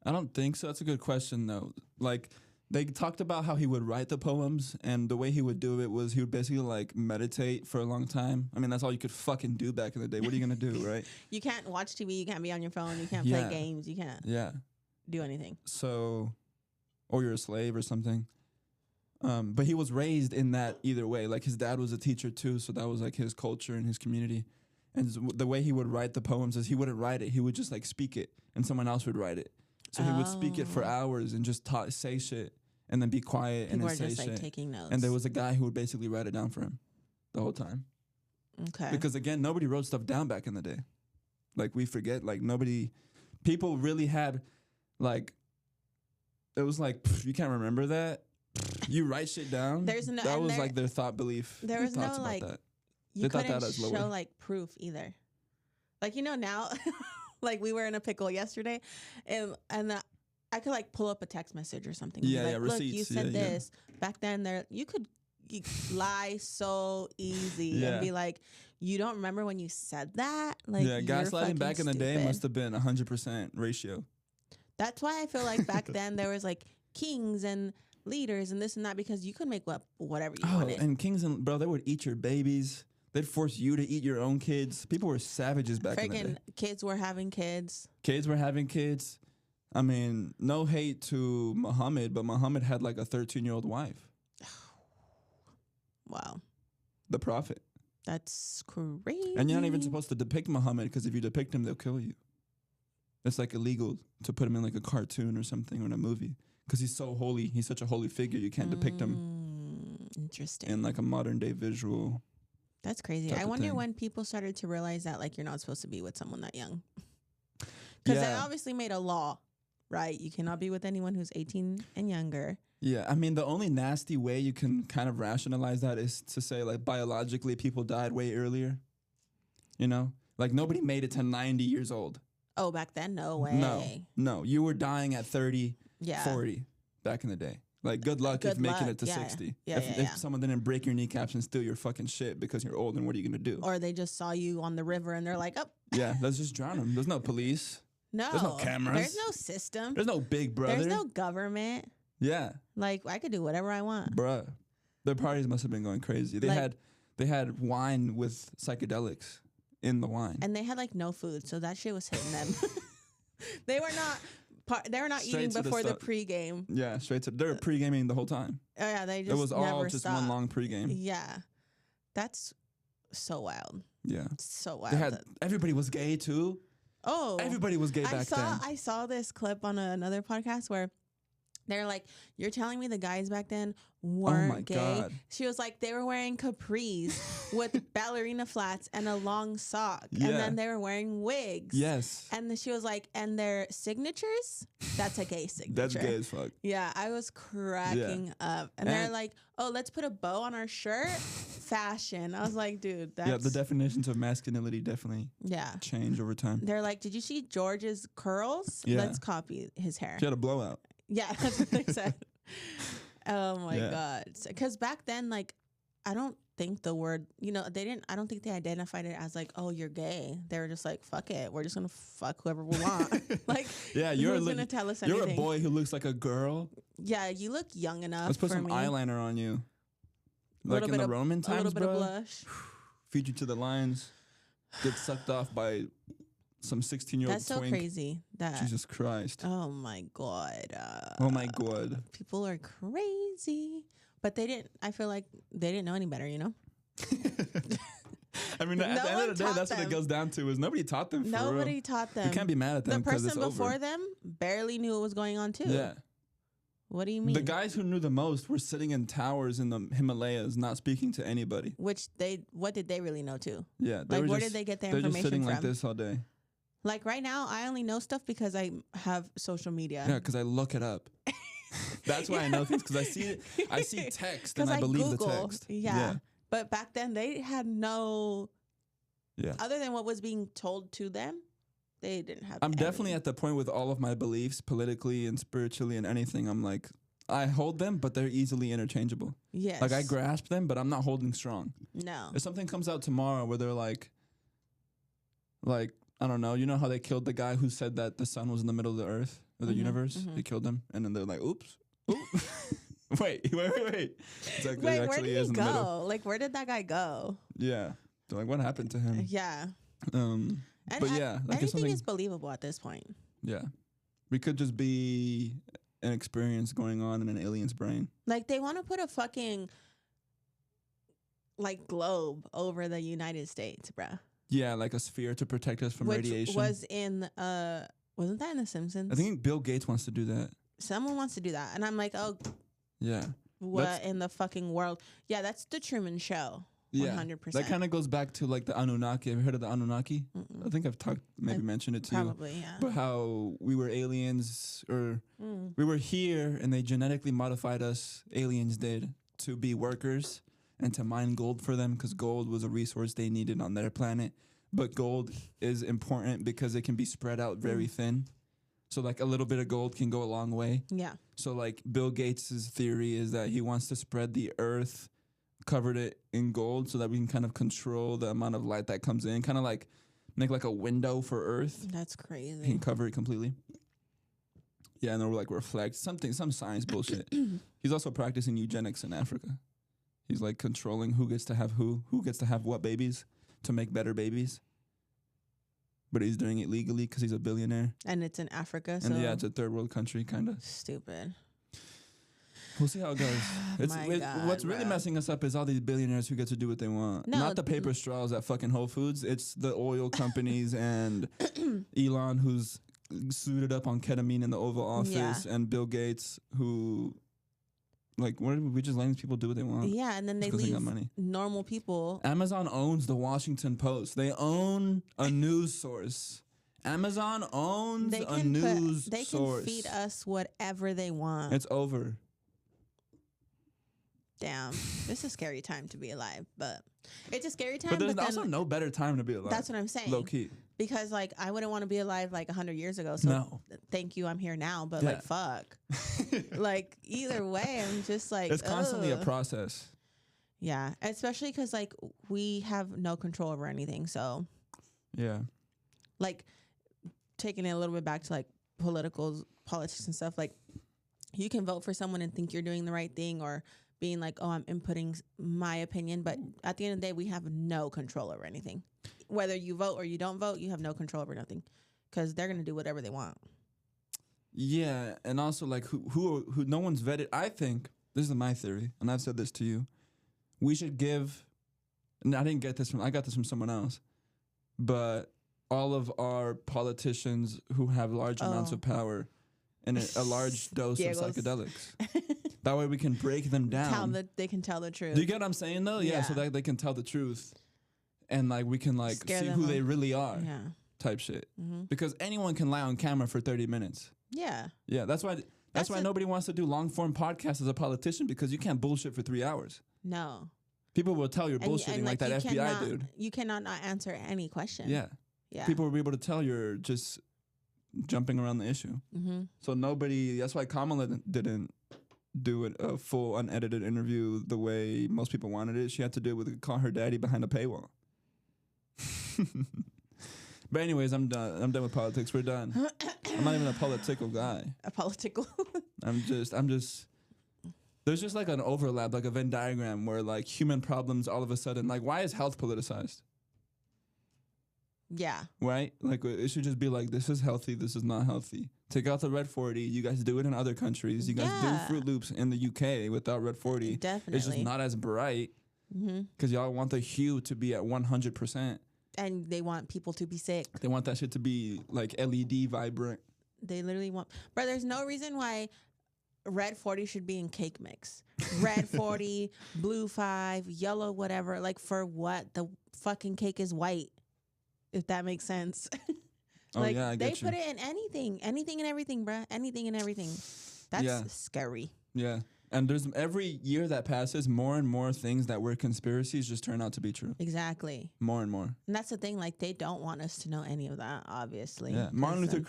I don't think so. That's a good question though. Like, they talked about how he would write the poems, and the way he would do it was he would basically like meditate for a long time. I mean, that's all you could fucking do back in the day. What are you gonna do, right? You can't watch TV. You can't be on your phone. You can't play games. You can't do anything. So, or you're a slave or something. But he was raised in that either way. Like his dad was a teacher too, so that was like his culture and his community. And the way he would write the poems is he wouldn't write it. He would just like speak it, and someone else would write it. So he would speak it for hours and just say shit and then be quiet and then say just, shit. Like, taking notes. And there was a guy who would basically write it down for him the whole time. Okay. Because again, nobody wrote stuff down back in the day. Like we forget, like people really had like, it was like, you can't remember that? You write shit down? That was like their thought belief. There was no like, that. You couldn't show like proof either. Like, you know, now... Like we were in a pickle yesterday, and I could like pull up a text message or something. Yeah, like, look, you said this. Back then, you could lie so easy and be like, you don't remember when you said that? Like, gaslighting back in the day must have been 100% ratio. That's why I feel like back then there was like kings and leaders and this and that, because you could make whatever you wanted. And kings and they would eat your babies. They'd force you to eat your own kids. People were savages back in the day. Kids were having kids. Kids were having kids. I mean, no hate to Muhammad, but Muhammad had like a 13-year-old wife. Wow. The prophet. That's crazy. And you're not even supposed to depict Muhammad, because if you depict him, they'll kill you. It's like illegal to put him in like a cartoon or something or in a movie, because he's so holy. He's such a holy figure. You can't depict him. Interesting. In like a modern day visual. That's crazy. I wonder when people started to realize that like you're not supposed to be with someone that young. Because they obviously made a law, right? You cannot be with anyone who's 18 and younger. Yeah, I mean, the only nasty way you can kind of rationalize that is to say like biologically people died way earlier. You know? Like nobody made it to 90 years old. Oh, back then? No way. No. You were dying at 30, 40 back in the day. Like, good luck if making it to 60. If someone didn't break your kneecaps and steal your fucking shit because you're old, and what are you going to do? Or they just saw you on the river and they're like, oh. Yeah, let's just drown them. There's no police. No. There's no cameras. There's no system. There's no big brother. There's no government. Yeah. Like, I could do whatever I want. Bruh. Their parties must have been going crazy. They had wine with psychedelics in the wine. And they had, like, no food, so that shit was hitting them. They were not eating before the pregame. Yeah, they were pregaming the whole time. Oh yeah, they just it was all never just stopped. one long pregame. Yeah, that's so wild. Yeah, so wild. Everybody was gay too. Oh, everybody was gay back then. I saw this clip on another podcast where they're like, "You're telling me the guys back then weren't gay?" God. She was like, "They were wearing capris with ballerina flats and a long sock, and then they were wearing wigs." Yes. And then she was like, "And their signatures? That's a gay signature." That's gay as fuck. Yeah, I was cracking up, and they're like, "Oh, let's put a bow on our shirt." Fashion. I was like, dude, that's... Yeah, the definitions of masculinity definitely change over time. They're like, "Did you see George's curls? Yeah. Let's copy his hair." She had a blowout. Yeah, that's what they said. Oh my God. Because back then, like, I don't think the word, I don't think they identified it as like, oh, you're gay. They were just like, fuck it. We're just going to fuck whoever we want. Like, who's going to tell us anything? You're a boy who looks like a girl. Yeah, you look young enough. Let's put some eyeliner on you. Like in the Roman a times, little bit bro. of blush. Feed you to the lions. Get sucked off by some 16-year-old That's so twink. crazy. That Jesus Christ. oh my god. Oh my god. People are crazy, but they didn't. I feel like they didn't know any better. You know. I mean, at No the end one of the day, taught that's what it them. goes down to. Is nobody taught them. For Nobody real. taught them. You can't be mad at The them because it's person before over. them barely knew what was going on too. Yeah. What do you mean? The guys who knew the most were sitting in towers in the Himalayas, not speaking to anybody. What did they really know too? Yeah. Like, where did they get their They're just information sitting from? like this all day. Like right now, I only know stuff because I have social media. Yeah, because I look it up. That's why I know things, because I see text and I believe the text. Yeah. But back then, they had no. Yeah. Other than what was being told to them, they didn't have. I'm definitely at the point with all of my beliefs, politically and spiritually and anything. I'm like, I hold them, but they're easily interchangeable. Yes. Like I grasp them, but I'm not holding strong. No. If something comes out tomorrow where they're like, I don't know, you know how they killed the guy who said that the sun was in the middle of the earth or the universe? They killed him, and then they're like, oops. wait. It's like Wait, it where actually did is he in the middle. go? Like, where did that guy go? Yeah. They're like, what happened to him? Yeah. And but yeah, like if anything something, is believable at this point. yeah, we could just be an experience going on in an alien's brain. Like they want to put a fucking like globe over the United States, bruh. Yeah, like a sphere to protect us from Which radiation. was in wasn't that in The Simpsons? I think Bill Gates wants to do that. Someone wants to do that, and I'm like, oh, Yeah. what in the fucking world? Yeah, that's the Truman Show. Yeah. 100%. That kind of goes back to like the Anunnaki. Have you heard of the Anunnaki? I think I've mentioned it to you. Probably, yeah. But how we were aliens, or we were here and they genetically modified us, aliens did, to be workers and to mine gold for them, because gold was a resource they needed on their planet. But gold is important because it can be spread out very thin. So like a little bit of gold can go a long way. Yeah. So like Bill Gates' theory is that he wants to spread the earth, covered it in gold so that we can kind of control the amount of light that comes in, kind of like make like a window for earth. That's He crazy. can cover it completely. Yeah, and then we're like reflect some science bullshit. He's also practicing eugenics in Africa. He's like controlling who gets to have who gets to have what babies to make better babies. But he's doing it legally because he's a billionaire. And it's in Africa, so And yeah, it's a third world country, kind of. stupid. We'll see how it goes. God, What's really bro. messing us up is all these billionaires who get to do what they want. No, Not the paper straws at fucking Whole Foods. It's the oil companies and Elon, who's suited up on ketamine in the Oval Office, and Bill Gates, who, like, what are we just letting these people do what they want? Yeah, and then they Because they leave got money. normal people. Amazon owns the Washington Post. They own a news source. Amazon owns They a can news they source. can feed us whatever they want. It's over. Damn, this is a scary time to be alive, but it's a scary time. But there's then, also no better time to be alive. that's what I'm saying. Low key. Because like I wouldn't want to be alive like 100 years ago. So No. thank you, I'm here now. But Yeah. like fuck, like either way, I'm just like It's constantly a ugh. process. Yeah, especially because like we have no control over anything. So Yeah. like taking it a little bit back to like politics and stuff, like you can vote for someone and think you're doing the right thing, or being like, oh, I'm inputting my opinion, but at the end of the day, we have no control over anything. Whether you vote or you don't vote, you have no control over nothing, because they're gonna do whatever they want. Yeah, and also like who no one's vetted. I think this is my theory, and I've said this to you. We should give, and I got this from someone else, but all of our politicians who have large amounts of power and a large dose of Diegos. psychedelics. That way we can break them down. They can tell the truth. Do you get what I'm saying though? Yeah, so Yeah. that they can tell the truth, and like we can like Scare see them who they off. really are, Yeah. type shit. Mm-hmm. Because anyone can lie on camera for 30 minutes. Yeah. Yeah, that's why That's why a- nobody wants to do long form podcasts as a politician, because you can't bullshit for 3 hours. No. People will tell you're And- bullshitting and, like that you FBI cannot- dude. You cannot not answer any question. Yeah. Yeah. People will be able to tell you're just jumping around the issue. Mm-hmm. So that's why Kamala didn't do a full unedited interview the way most people wanted it. She had to do it with call her daddy behind a paywall. But anyways, I'm done. I'm done with politics. We're done. I'm not even a political guy. A political. I'm just There's just like an overlap, like a Venn diagram where like human problems all of a sudden, like why is health politicized? Yeah. Right? Like it should just be like, this is healthy, this is not healthy. Take out the red 40. You guys do it in other countries. You guys do Fruit Loops in the UK without red 40. Definitely. It's just not as bright because y'all want the hue to be at 100%. And they want people to be sick. They want that shit to be like LED vibrant. They literally want, but there's no reason why red 40 should be in cake mix. Red 40, blue 5, yellow, whatever. Like for what? The fucking cake is white. If that makes sense. Like oh, yeah, I they get you. put it in anything and everything, bruh. Anything and everything. That's scary. Yeah. And there's every year that passes, more and more things that were conspiracies just turn out to be true. Exactly. More and more. And that's the thing. Like they don't want us to know any of that, obviously. Yeah. Martin Luther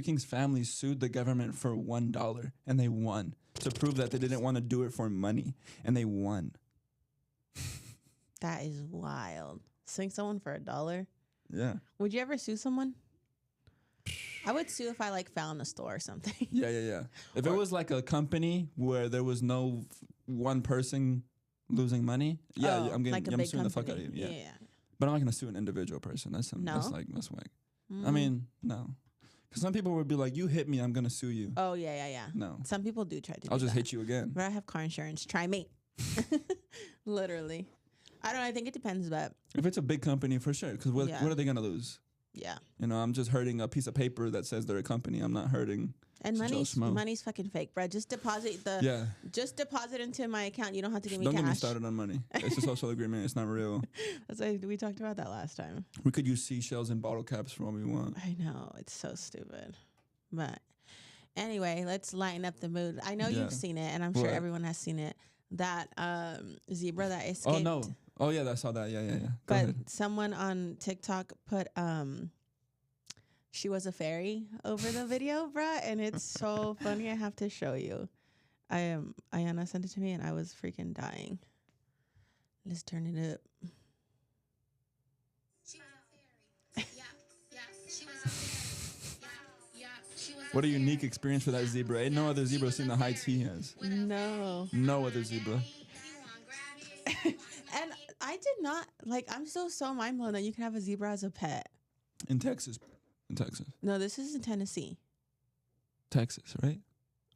King's family sued the government for $1, and they won to prove that they didn't want to do it for money, and they won. That is wild. Suing someone for $1. Yeah. Would you ever sue someone? I would sue if I like found a store or something. Yeah. If it was like a company where there was no one person losing money, I'm suing the fuck out of you. Yeah. But I'm not gonna sue an individual person. That's whack. I mean, no. Because some people would be like, you hit me, I'm gonna sue you. Oh yeah. No. Some people do try to. I'll just hit you again. But I have car insurance. Try me. Literally. I don't know. I think it depends, but if it's a big company, for sure. Because what are they gonna lose? Yeah. You know, I'm just hurting a piece of paper that says they're a company. I'm not hurting. And money's fucking fake, bro. Just deposit just deposit into my account. You don't have to give me cash. Don't get me started on money. It's a social agreement. It's not real. That's why we talked about that last time. We could use seashells and bottle caps for what we want. I know. It's so stupid. But anyway, let's lighten up the mood. I know you've seen it, and I'm sure everyone has seen it. That zebra that escaped. Oh, no. Oh, yeah, I saw that. Yeah. Go but ahead. someone on TikTok put she was a fairy over the video, bruh, and it's so funny. I have to show you. Ayana sent it to me, and I was freaking dying. Let's turn it up. She was a fairy. Yeah, she was a fairy. Yeah, she was What a unique experience for that zebra. Ain't no other zebra seen the heights he has. No other zebra. And I did not, I'm so mind blown that you can have a zebra as a pet. In Texas. No, this is in Tennessee. Texas, right?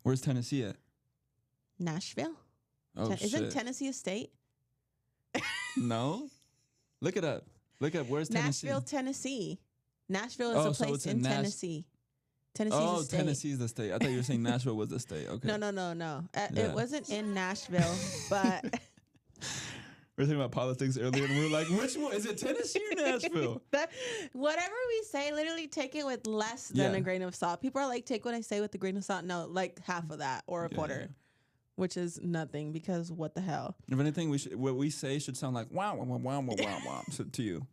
Where's Tennessee at? Nashville? Oh, Isn't Tennessee a state? No? Look it up. Where's Tennessee? Nashville, Tennessee. Nashville is a place in Tennessee. Tennessee's a state. Tennessee's the state. I thought you were saying Nashville was the state. Okay. No. It wasn't in Nashville, but... We were talking about politics earlier, and we were like, which one? Is it Tennessee or Nashville? Whatever we say, literally take it with less than a grain of salt. People are like, take what I say with a grain of salt. No, like half of that or a quarter, which is nothing because what the hell? If anything, what we say should sound like wow, wow, wow, wow, wow, wow to you.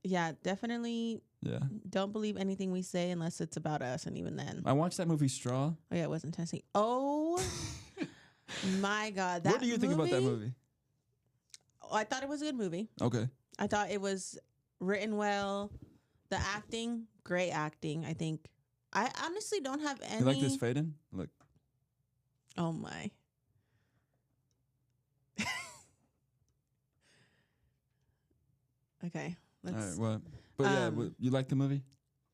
Yeah, definitely. Yeah. Don't believe anything we say unless it's about us, and even then. I watched that movie Straw. Oh yeah, it was in Tennessee. Oh my God. What do you think about that movie? I thought it was a good movie. Okay. I thought it was written well. The acting, great acting, I think. I honestly don't have any... You like this fade-in? Look. Oh, my. Okay. All right, what? But you like the movie?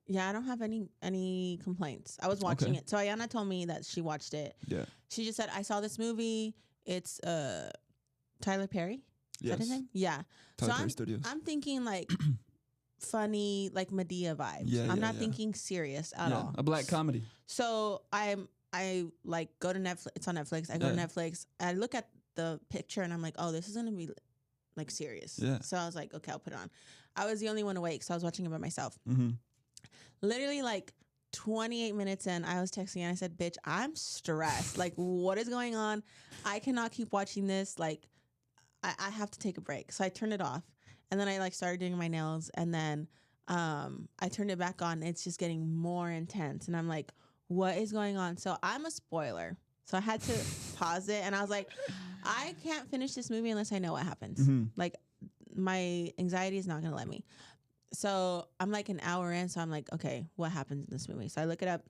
Yeah, I don't have any complaints. I was watching it. So Ayana told me that she watched it. Yeah. She just said, I saw this movie. It's Tyler Perry. Is that his name? Yeah. Tyler Perry Studios. I'm thinking funny, Medea vibes. Yeah, I'm not thinking serious at all. A black comedy. So I go to Netflix. It's on Netflix. I go to Netflix. I look at the picture and I'm like, oh, this is gonna be serious. Yeah. So I was like, okay, I'll put it on. I was the only one awake, so I was watching it by myself. Mm-hmm. Literally 28 minutes in, I was texting and I said, bitch, I'm stressed. What is going on? I cannot keep watching this. I have to take a break. So I turned it off. And then I started doing my nails. And then I turned it back on. It's just getting more intense. And I'm like, what is going on? So I'm a spoiler. So I had to pause it. And I was like, I can't finish this movie unless I know what happens. Mm-hmm. My anxiety is not going to let me. So I'm an hour in. So I'm like, okay, what happens in this movie? So I look it up.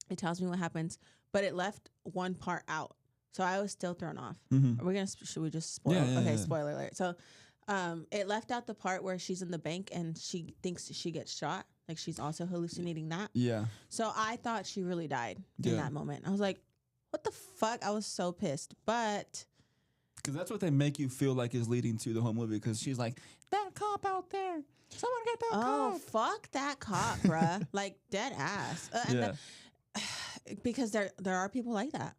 It tells me what happens. but it left one part out. So I was still thrown off. Mhm. Are we gonna? Should we just spoil? Yeah, yeah, okay, yeah. spoiler alert. So, it left out the part where she's in the bank and she thinks she gets shot. Like she's also hallucinating that. Yeah. So I thought she really died in Yeah. that moment. I was like, what the fuck? I was so pissed. But Because that's what they make you feel like is leading to the whole movie. Because she's like, that cop out there. Someone get that oh cop. fuck that cop, bruh. Like dead ass. And Yeah. because there are people like that.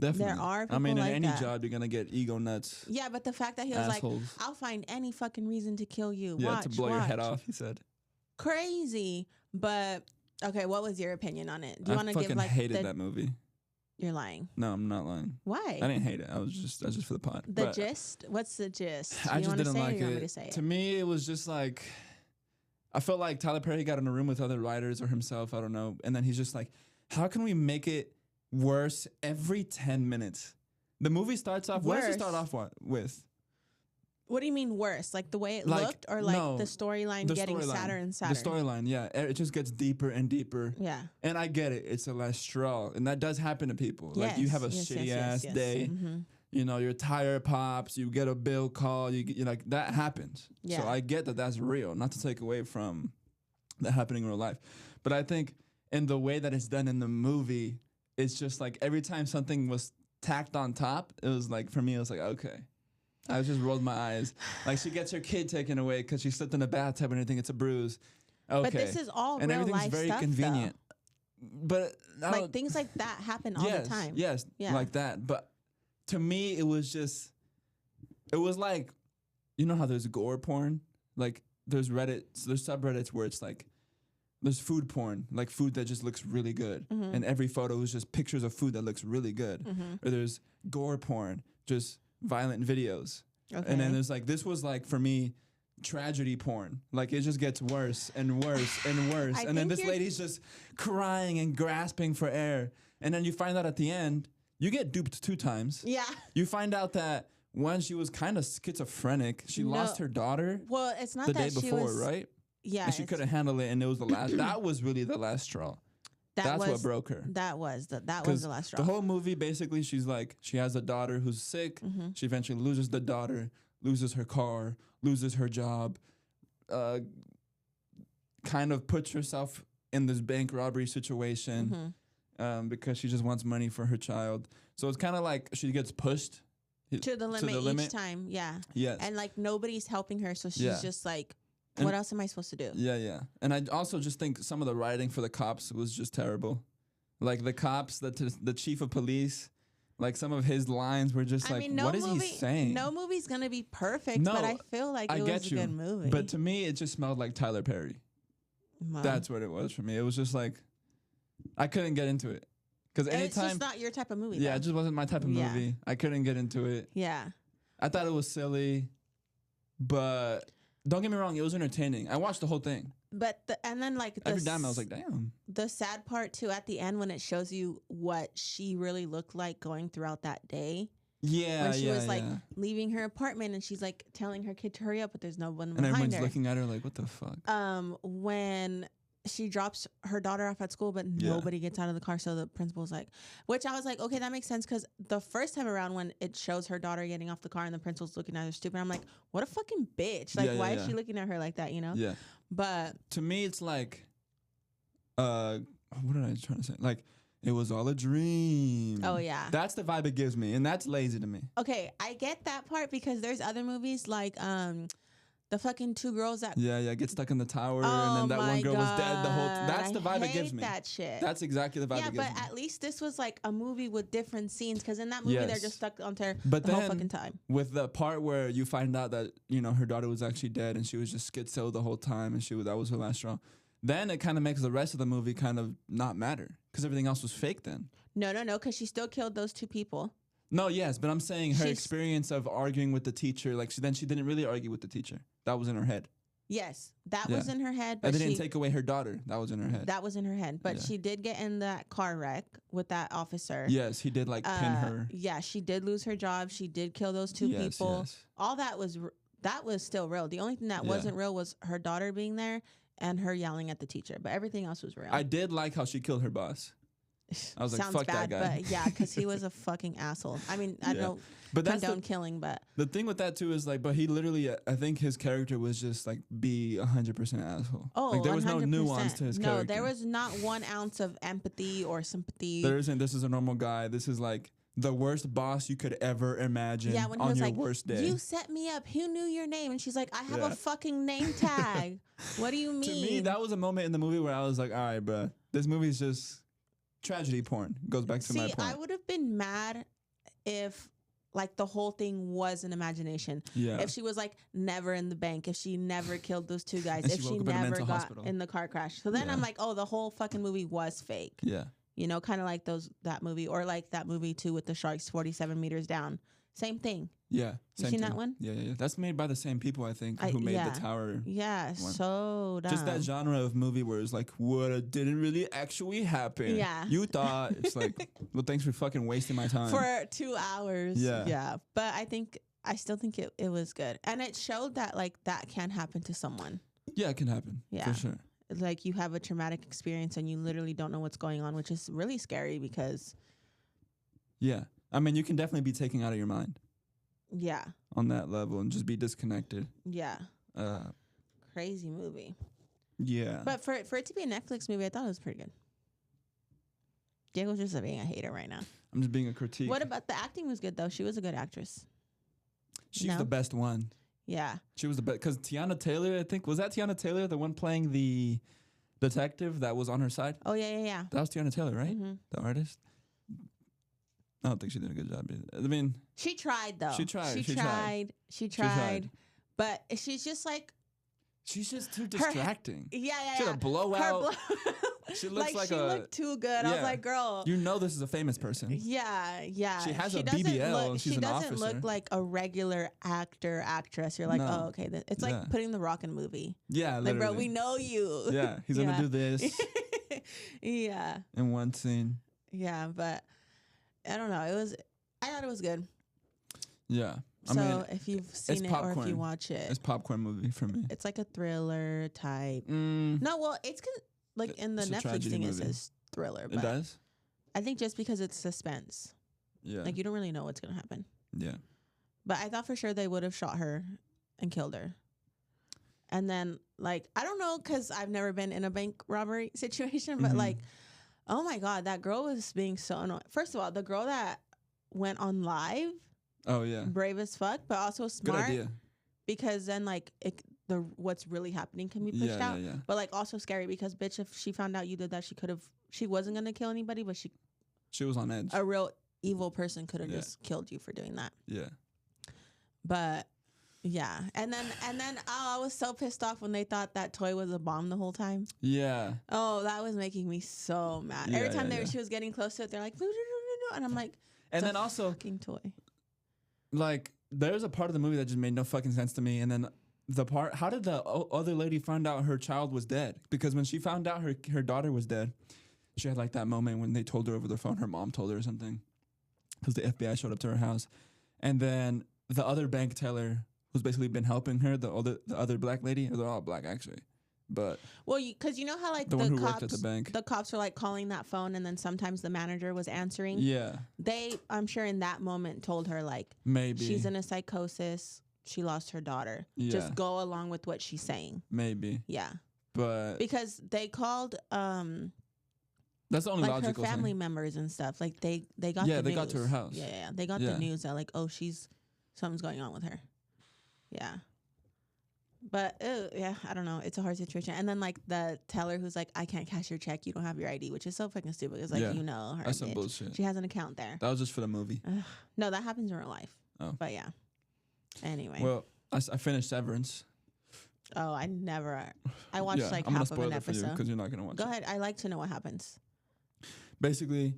Definitely. are I mean, people in like any that. job, you're going to get ego nuts. Yeah, but the fact that he was Assholes. like, I'll find any fucking reason to kill you. Yeah, watch, to blow your head watch." off, he said. Crazy. But okay, what was your opinion on it? Do you I want to fucking give like hated that movie. You're lying. No, I'm not lying. Why? I didn't hate it. I was just for the pod. The But gist? What's the gist? I you just wanna didn't say like or you want me it. to say it? To me, it was just like I felt like Tyler Perry got in a room with other writers or himself. I don't know. And then he's just like, how can we make it worse every 10 minutes? The movie starts off. What does it start Worse. off with? What do you mean worse? Like the way it Like, looked, or like no, the storyline The getting storyline. sadder and sadder? The storyline, yeah. It just gets deeper and deeper. Yeah. And I get it. It's the last straw. And that does happen to people. Like you have a shitty ass day. Mm-hmm. You know, your tire pops, you get a bill call, you like that happens. Yeah. So I get that that's real, not to take away from that happening in real life. But I think in the way that it's done in the movie, it's just like every time something was tacked on top, it was like, for me, it was like, okay. I just rolled my eyes. Like she gets her kid taken away because she slipped in a bathtub and everything, it's a bruise. Okay. But this is all and real everything's life very stuff, convenient. But I Like don't- things like that happen all yes, the time. Yes, Yeah. like that. But to me, it was like, you know how there's gore porn? Like there's subreddits where it's like, there's food porn, like food that just looks really good. Mm-hmm. And every photo is just pictures of food that looks really good. Or there's gore porn, just violent videos. Okay. And then there's like, this was like, for me, tragedy porn. Like it just gets worse and worse and worse. I And then think this you're- lady's just crying and grasping for air. And then you find out at the end, you get duped 2 times. yeah. You find out that one, she was kind of schizophrenic. She No. lost her daughter Well, it's not the that day she before, was. right? Yeah. And she it's- couldn't handle it, and it was the last. That was really the last straw. That's what broke her. That was the 'Cause the last straw. the whole movie, basically, she's like, she has a daughter who's sick. Mm-hmm. She eventually loses the daughter, loses her car, loses her job, kind of puts herself in this bank robbery situation Mm-hmm. because she just wants money for her child. So it's kind of like she gets pushed To the limit each time. Yeah. Yes. And like nobody's helping her, so she's Yeah. just like, And- what else am I supposed to do? Yeah, yeah. And I also just think some of the writing for the cops was just terrible. Like the cops, the chief of police, like some of his lines were just I like, mean, no what is movie, he saying? No movie's gonna be perfect, No, but I feel like I it get was you. a good movie. But to me, it just smelled like Tyler Perry. Well, That's what it was for me. It was just like, I couldn't get into it. Because it's anytime, just not your type of movie. yeah, though. it just wasn't my type of Yeah. movie. I couldn't get into it. Yeah. I thought it was silly, but don't get me wrong, it was entertaining. I watched the whole thing. But and then like Every time I was like, damn. the sad part too at the end when it shows you what she really looked like going throughout that day. Yeah, When she yeah, was like yeah. leaving her apartment and she's like telling her kid to hurry up, but there's no one And behind everyone's her. looking at her like, what the fuck? When she drops her daughter off at school, but Yeah. nobody gets out of the car. So the principal's like, which I was like, okay, that makes sense. Cause the first time around when it shows her daughter getting off the car and the principal's looking at her stupid, I'm like, what a fucking bitch. Like, Yeah, yeah, why is yeah. she looking at her like that, you know? Yeah. But To me, it's like, what did I trying to say? Like, it was all a dream. oh yeah. That's the vibe it gives me, and that's lazy to me. Okay, I get that part because there's other movies like the fucking 2 girls that Yeah, get stuck in the tower, oh and then that my one girl was dead the whole God, That's the vibe I it gives hate me. that shit. That's exactly the vibe yeah, it gives but me. at least this was like a movie with different scenes because in that movie they're Yes. just stuck on there But the whole then- fucking time. With the part where you find out that, you know, her daughter was actually dead and she was just schizo the whole time and that was her last straw, then it kind of makes the rest of the movie kind of not matter because everything else was fake then. No, because she still killed those 2 people. No, yes, but I'm saying her She's- experience of arguing with the teacher, like she didn't really argue with the teacher. That was in her head. Yes, that Yeah. was in her head, And but they didn't she take away her daughter. That was in her head. that was in her head. But Yeah. she did get in that car wreck with that officer. Yes, he did like pin her. Yeah, she did lose her job. She did kill those 2 Yes, people. yes. All that was still real. The only thing that Yeah. wasn't real was her daughter being there and her yelling at the teacher. But everything else was real. I did like how she killed her boss. I was like, Sounds fuck bad, that guy. but yeah, because he was a fucking asshole. I mean, I Yeah. don't But that's condone killing, but the thing with that too is like, but he literally, I think his character was just like be 100% asshole. oh, like there was 100%. no nuance to his no, character. there was not 1 ounce of empathy or sympathy. There isn't. This is a normal guy. This is like the worst boss you could ever imagine Yeah, when he on was your like, worst day. "You set me up. Who knew your name?" And she's like, "I have Yeah. a fucking name tag. What do you mean?" To me, that was a moment in the movie where I was like, all right, bro, this movie's just tragedy porn. Goes back to my See, point. I would have been mad if like the whole thing was an imagination. Yeah. If she was like never in the bank, if she never killed those 2 guys, And if she she woke up in a never mental got hospital. in the car crash. So then Yeah. I'm like, oh, the whole fucking movie was fake. Yeah. You know, kind of like that movie, or like that movie too with the sharks 47 meters down. Same thing. Yeah. You same seen that thing. one? Yeah. That's made by the same people, I think, I- who made yeah. the tower. Yeah, One. so dumb. Just that genre of movie where it's like, what didn't really actually happen. Yeah. You thought. It's like, well, thanks for fucking wasting my time. for 2 hours. Yeah. Yeah. But I still think it was good. And it showed that like that can happen to someone. Yeah, it can happen. Yeah. For sure. Like you have a traumatic experience and you literally don't know what's going on, which is really scary because Yeah. I mean, you can definitely be taken out of your mind yeah. on that level and just be disconnected. Yeah. Uh, Crazy movie. yeah. But for it to be a Netflix movie, I thought it was pretty good. Diego's just being a hater right now. I'm just being a critique. What about the acting was good though? She was a good actress. She's No? the best one. Yeah. She was the best because Tiana Taylor, I think, was that Tiana Taylor, the one playing the detective that was on her side? Oh yeah. That was Tiana Taylor, right? hmm The artist. I don't think she did a good job. I mean, She tried though. She tried, She she tried. tried. But she's just like she's just too distracting. yeah. She had a blowout. She looks like she a. looked too good. I was yeah. like, girl. You know, this is a famous person. Yeah. She has a doesn't BBL, Look, she's she an doesn't officer. look like a regular actress. You're like, No. oh, okay. It's like Yeah. putting the Rock in a movie. Yeah, Like, literally. bro, we know you. Yeah, he's gonna do this yeah. in one scene. Yeah, but I don't know. I thought it was good. Yeah, So I mean, if you've seen it or if popcorn. you watch it, it's popcorn movie for me. it's like a thriller type. Mm, No, well, like in the It's a Netflix tragedy thing, it movie. says thriller. it But does. I think just because it's suspense, Yeah, like you don't really know what's gonna happen. yeah. But I thought for sure they would have shot her and killed her. And then, like, I don't know, because I've never been in a bank robbery situation, but Mhm. like, oh my God, that girl was being so annoying. First of all, the girl that went on live, Oh yeah, brave as fuck, but also good smart idea. because then, like, what's really happening can be pushed Yeah, out. yeah. But, like, also scary because, bitch, if she found out you did that, she wasn't going to kill anybody, but She was on edge. a real evil person could have Yeah. just killed you for doing that. Yeah, But yeah, and then I was so pissed off when they thought that toy was a bomb the whole time. yeah. Oh, that was making me so mad. Yeah, Every time yeah. she was getting close to it, they're like, "No, no, no, no, no," and I'm like, And "It's then a also, fucking toy." like, there's a part of the movie that just made no fucking sense to me. And then the part, how did the other lady find out her child was dead? Because when she found out her daughter was dead, she had like that moment when they told her over the phone, her mom told her or something, because the FBI showed up to her house. And then the other bank teller who's basically been helping her, the other black lady, they're all black actually, but Well, because you know how like the one who cops, worked at the bank. the cops were like calling that phone, and then sometimes the manager was answering. Yeah, They, I'm sure, in that moment, told her like, maybe. she's in a psychosis. She lost her daughter. Yeah. Just go along with what she's saying. Maybe. Yeah, But because they called that's the only like her logical family thing. members and stuff. Like they got Yeah, the they got to her news. house. Yeah, they got Yeah. the news that like, oh, something's going on with her. Yeah. But yeah, I don't know. It's a hard situation. And then like the teller who's like, I can't cash your check. You don't have your ID, which is so fucking stupid. It's like, Yeah, you know her. That's some bitch. bullshit. She has an account there. That was just for the movie. No, that happens in real life. Oh. But yeah. Anyway. Well, I finished Severance. Oh, I watched Yeah, like I'm gonna half of spoil an it for you episode. because you're not gonna watch Go it. ahead. I like to know what happens. Basically,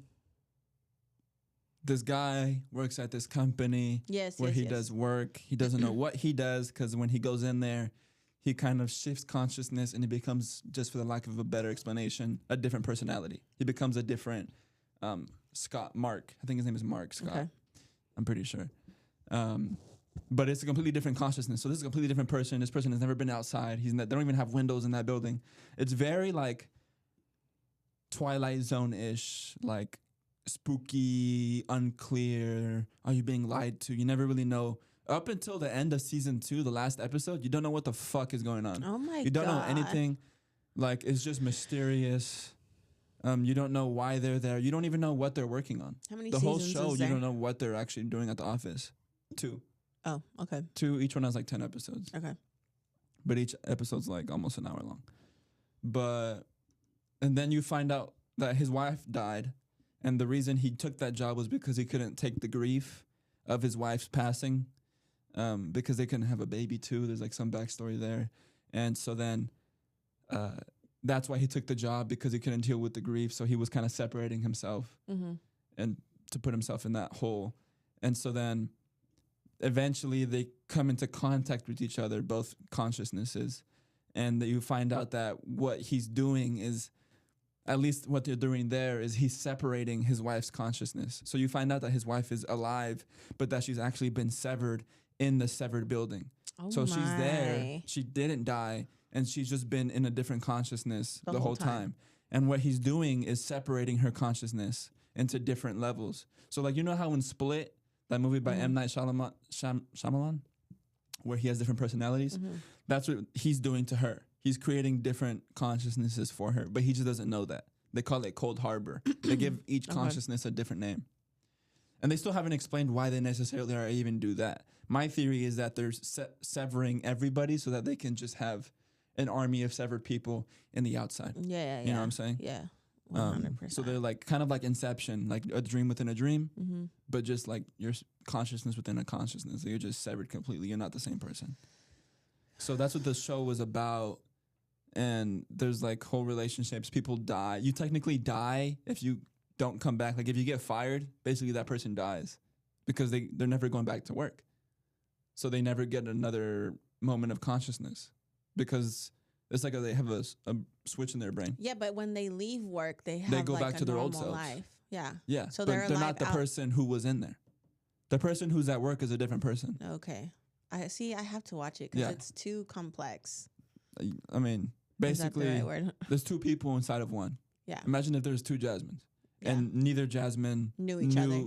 this guy works at this company Yes. where yes, he yes. does work. He doesn't know what he does because when he goes in there, he kind of shifts consciousness and he becomes, just for the lack of a better explanation, a different personality. He becomes a different Mark. I think his name is Mark Scott. Okay. I'm pretty sure. But it's a completely different consciousness. So this is a completely different person. This person has never been outside. They don't even have windows in that building. It's very like Twilight Zone-ish, like spooky, unclear. Are you being lied to? You never really know. Up until the end of season 2, the last episode, you don't know what the fuck is going on. Oh my god. You don't know anything. Like, it's just mysterious. You don't know why they're there. You don't even know what they're working on. How many The seasons whole show, is you there? don't know what they're actually doing at the office. 2. Oh, okay. 2, each one has like 10 episodes. Okay. But each episode's like almost an hour long. And then you find out that his wife died. And the reason he took that job was because he couldn't take the grief of his wife's passing. Because they couldn't have a baby too. There's like some backstory there. And so then that's why he took the job, because he couldn't deal with the grief. So he was kind of separating himself and to put himself in that hole. And so then eventually they come into contact with each other, both consciousnesses. And that you find out that what he's doing is, at least what they're doing there, is he's separating his wife's consciousness. So you find out that his wife is alive, but that she's actually been severed in the severed building. Oh So she's there. my. She didn't die, and she's just been in a different consciousness The the whole whole time. time. And what he's doing is separating her consciousness into different levels. So like, you know how in Split, that movie by M. Night Shyamalan, where he has different personalities? That's what he's doing to her. He's creating different consciousnesses for her, but he just doesn't know that. They call it Cold Harbor. They give each consciousness a different name. And they still haven't explained why they necessarily are even do that. My theory is that they're severing everybody so that they can just have an army of severed people in the outside. Yeah. You know what I'm saying? Yeah. 100%. So they're like kind of like Inception, like a dream within a dream, but just like your consciousness within a consciousness. So you're just severed completely. You're not the same person. So that's what the show was about. And there's like whole relationships. People die. You technically die if you don't come back. Like if you get fired, basically that person dies because they're never going back to work. So they never get another moment of consciousness because it's like they have a switch in their brain. Yeah, but when they leave work, they have go like back a to their old normal selves. life. Yeah. Yeah. So but they're not alive the out- person who was in there. The person who's at work is a different person. Okay. I see. I have to watch it because Yeah. it's too complex. I mean, Is that the basically, right word? there's 2 people inside of one. Yeah. Imagine if there's 2 Jasmines, Yeah. and neither Jasmine Knew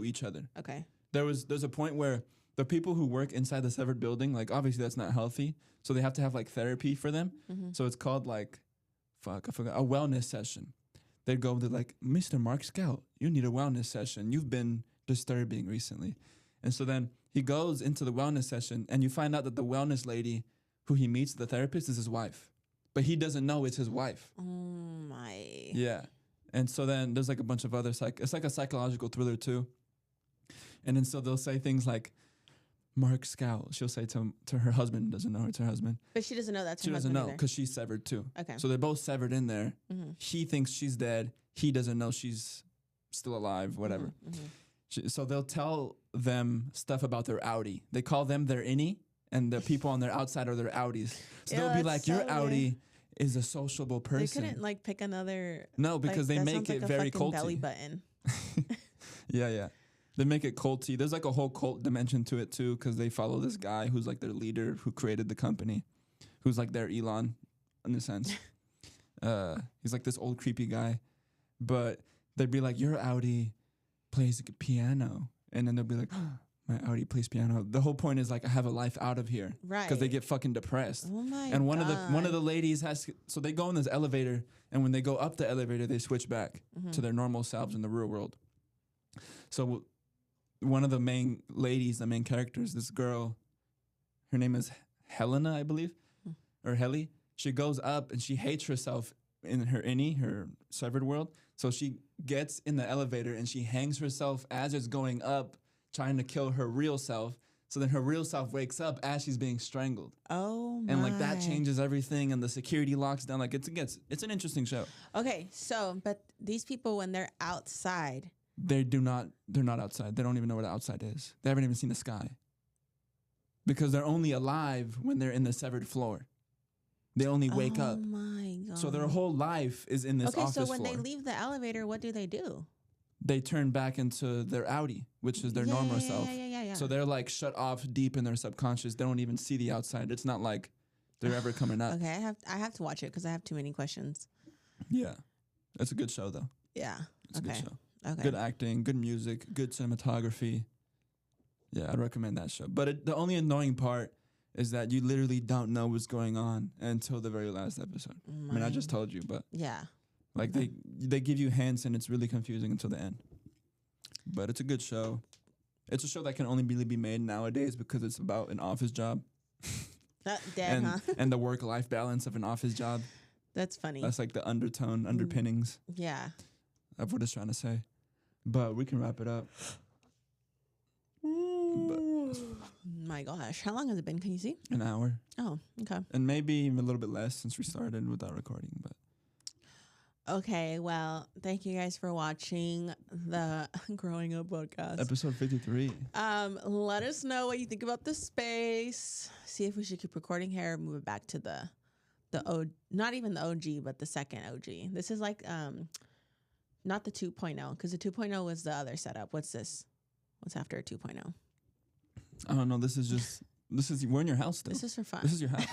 each other. Okay. There's a point where the people who work inside the severed building, like obviously that's not healthy, so they have to have like therapy for them. So it's called like, I forgot, a wellness session. They'd go to like, Mr. Mark Scout, you need a wellness session. You've been disturbing recently. And so then he goes into the wellness session, and you find out that the wellness lady who he meets, the therapist, is his wife. But he doesn't know it's his wife. Oh my. Yeah. And so then there's like a bunch of other it's like a psychological thriller too. And then so they'll say things like, Mark Scout, she'll say to her husband, doesn't know it's her husband. But she doesn't know that's She her doesn't husband know because she's severed too. Okay. So they're both severed in there. He thinks she's dead. He doesn't know she's still alive, whatever. So they'll tell them stuff about their outie. They call them their innie, and the people on their outside are their outies. So Ew, they'll be that's like, so your weird. outie is a sociable They person. couldn't like pick another. No, because like, they that make sounds it like a very fucking belly culty. button. Yeah. They make it culty. There's like a whole cult dimension to it too, because they follow this guy who's like their leader, who created the company, who's like their Elon, in a sense. He's like this old creepy guy, but they'd be like, your Audi plays a piano, and then they'll be like, my Audi plays piano. The whole point is like, I have a life out of here, Right. Because they get fucking depressed. Oh my And one God. of the ladies so they go in this elevator, and when they go up the elevator, they switch back to their normal selves in the real world. So one of the main ladies, the main characters, this girl, her name is Helena, I believe, or Helly. She goes up and she hates herself in her innie, her severed world. So she gets in the elevator and she hangs herself as it's going up, trying to kill her real self. So then her real self wakes up as she's being strangled. Oh my. And like that changes everything, and the security locks down. Like it's an interesting show. Okay, so but these people when they're outside, They're not outside. They don't even know where the outside is. They haven't even seen the sky. Because they're only alive when they're in the severed floor. They only wake up. Oh my God. So their whole life is in this okay, office so when floor. they leave the elevator, what do they do? They turn back into their Audi, which is their Yeah, normal yeah, self. Yeah. So they're like shut off deep in their subconscious. They don't even see the outside. It's not like they're ever coming up. Okay, I have to watch it because I have too many questions. Yeah. It's a good show though. Yeah. It's a good show. Okay. Good acting, good music, good cinematography. Yeah, I'd recommend that show. But the only annoying part is that you literally don't know what's going on until the very last episode. I mean, I just told you, but Yeah. like they give you hints and it's really confusing until the end. But it's a good show. It's a show that can only really be made nowadays because it's about an office job That dead, huh? and the work-life balance of an office job. That's funny. That's like the underpinnings Yeah. of what it's trying to say. But we can wrap it up. My gosh. How long has it been? Can you see? An hour. Oh, okay. And maybe even a little bit less since we started without recording. But Okay. Well, thank you guys for watching the Growing Up podcast. episode 53. Let us know what you think about the space. See if we should keep recording here or move it back to the not even the OG, but the second OG. This is like not the 2.0 because the 2.0 was the other setup. What's this? What's after a 2.0? I don't know. We're in your house still. This is for fun. This is your house.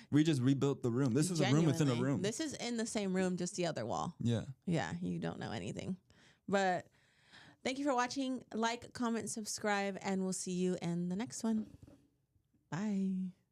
We just rebuilt the room. This is a room within a Genuinely. room. This is in the same room, just the other wall. Yeah. Yeah, you don't know anything. But thank you for watching. Like, comment, subscribe, and we'll see you in the next one.